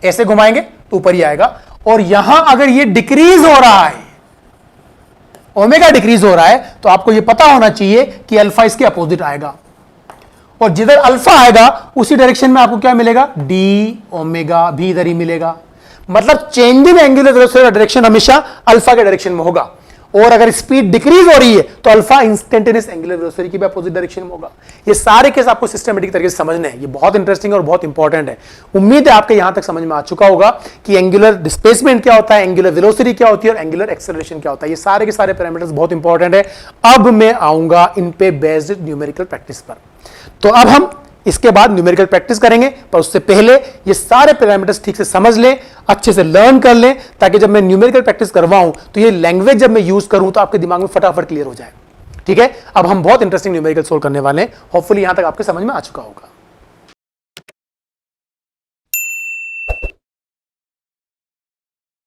ऐसे घुमाएंगे तो ऊपर ही आएगा, और यहां अगर ये डिक्रीज हो रहा है, ओमेगा डिक्रीज हो रहा है, तो आपको ये पता होना चाहिए कि अल्फा इसके अपोजिट आएगा, और जिधर अल्फा आएगा उसी डायरेक्शन में आपको क्या मिलेगा, डी ओमेगा भी इधर ही मिलेगा। मतलब चेंज इन एंगुलर वेलोसिटी का डायरेक्शन हमेशा अल्फा के डायरेक्शन में होगा, और अगर स्पीड डिक्रीज हो रही है तो अल्फा इंस्टेंटेनियस एंगुलर वेलोसिटी की भी अपोजिट डायरेक्शन में होगा। ये सारे केस आपको सिस्टमेटिक तरीके से समझने हैं, ये बहुत इंटरेस्टिंग और बहुत इंपॉर्टेंट है। उम्मीद है आपके यहां तक समझ में आ चुका होगा कि एंगुलर डिस्प्लेसमेंट क्या होता है, एंगुलर वेलोसिटी क्या होती है, और एंगुलर एक्सेलरेशन क्या होता है। ये सारे के सारे पैरामीटर्स बहुत इंपॉर्टेंट है। अब मैं आऊंगा इन पे बेस्ड न्यूमेरिकल प्रैक्टिस पर। तो अब हम इसके बाद न्यूमेरिकल प्रैक्टिस करेंगे, पर उससे पहले ये सारे पैरामीटर्स ठीक से समझ लें, अच्छे से लर्न कर लें, ताकि जब मैं न्यूमेरिकल प्रैक्टिस करवाऊं तो ये लैंग्वेज जब मैं यूज करूं तो आपके दिमाग में फटाफट क्लियर हो जाए। ठीक है, अब हम बहुत इंटरेस्टिंग न्यूमेरिकल सोल्व करने वाले हैं। होपफुली यहां तक आपके समझ में आ चुका होगा।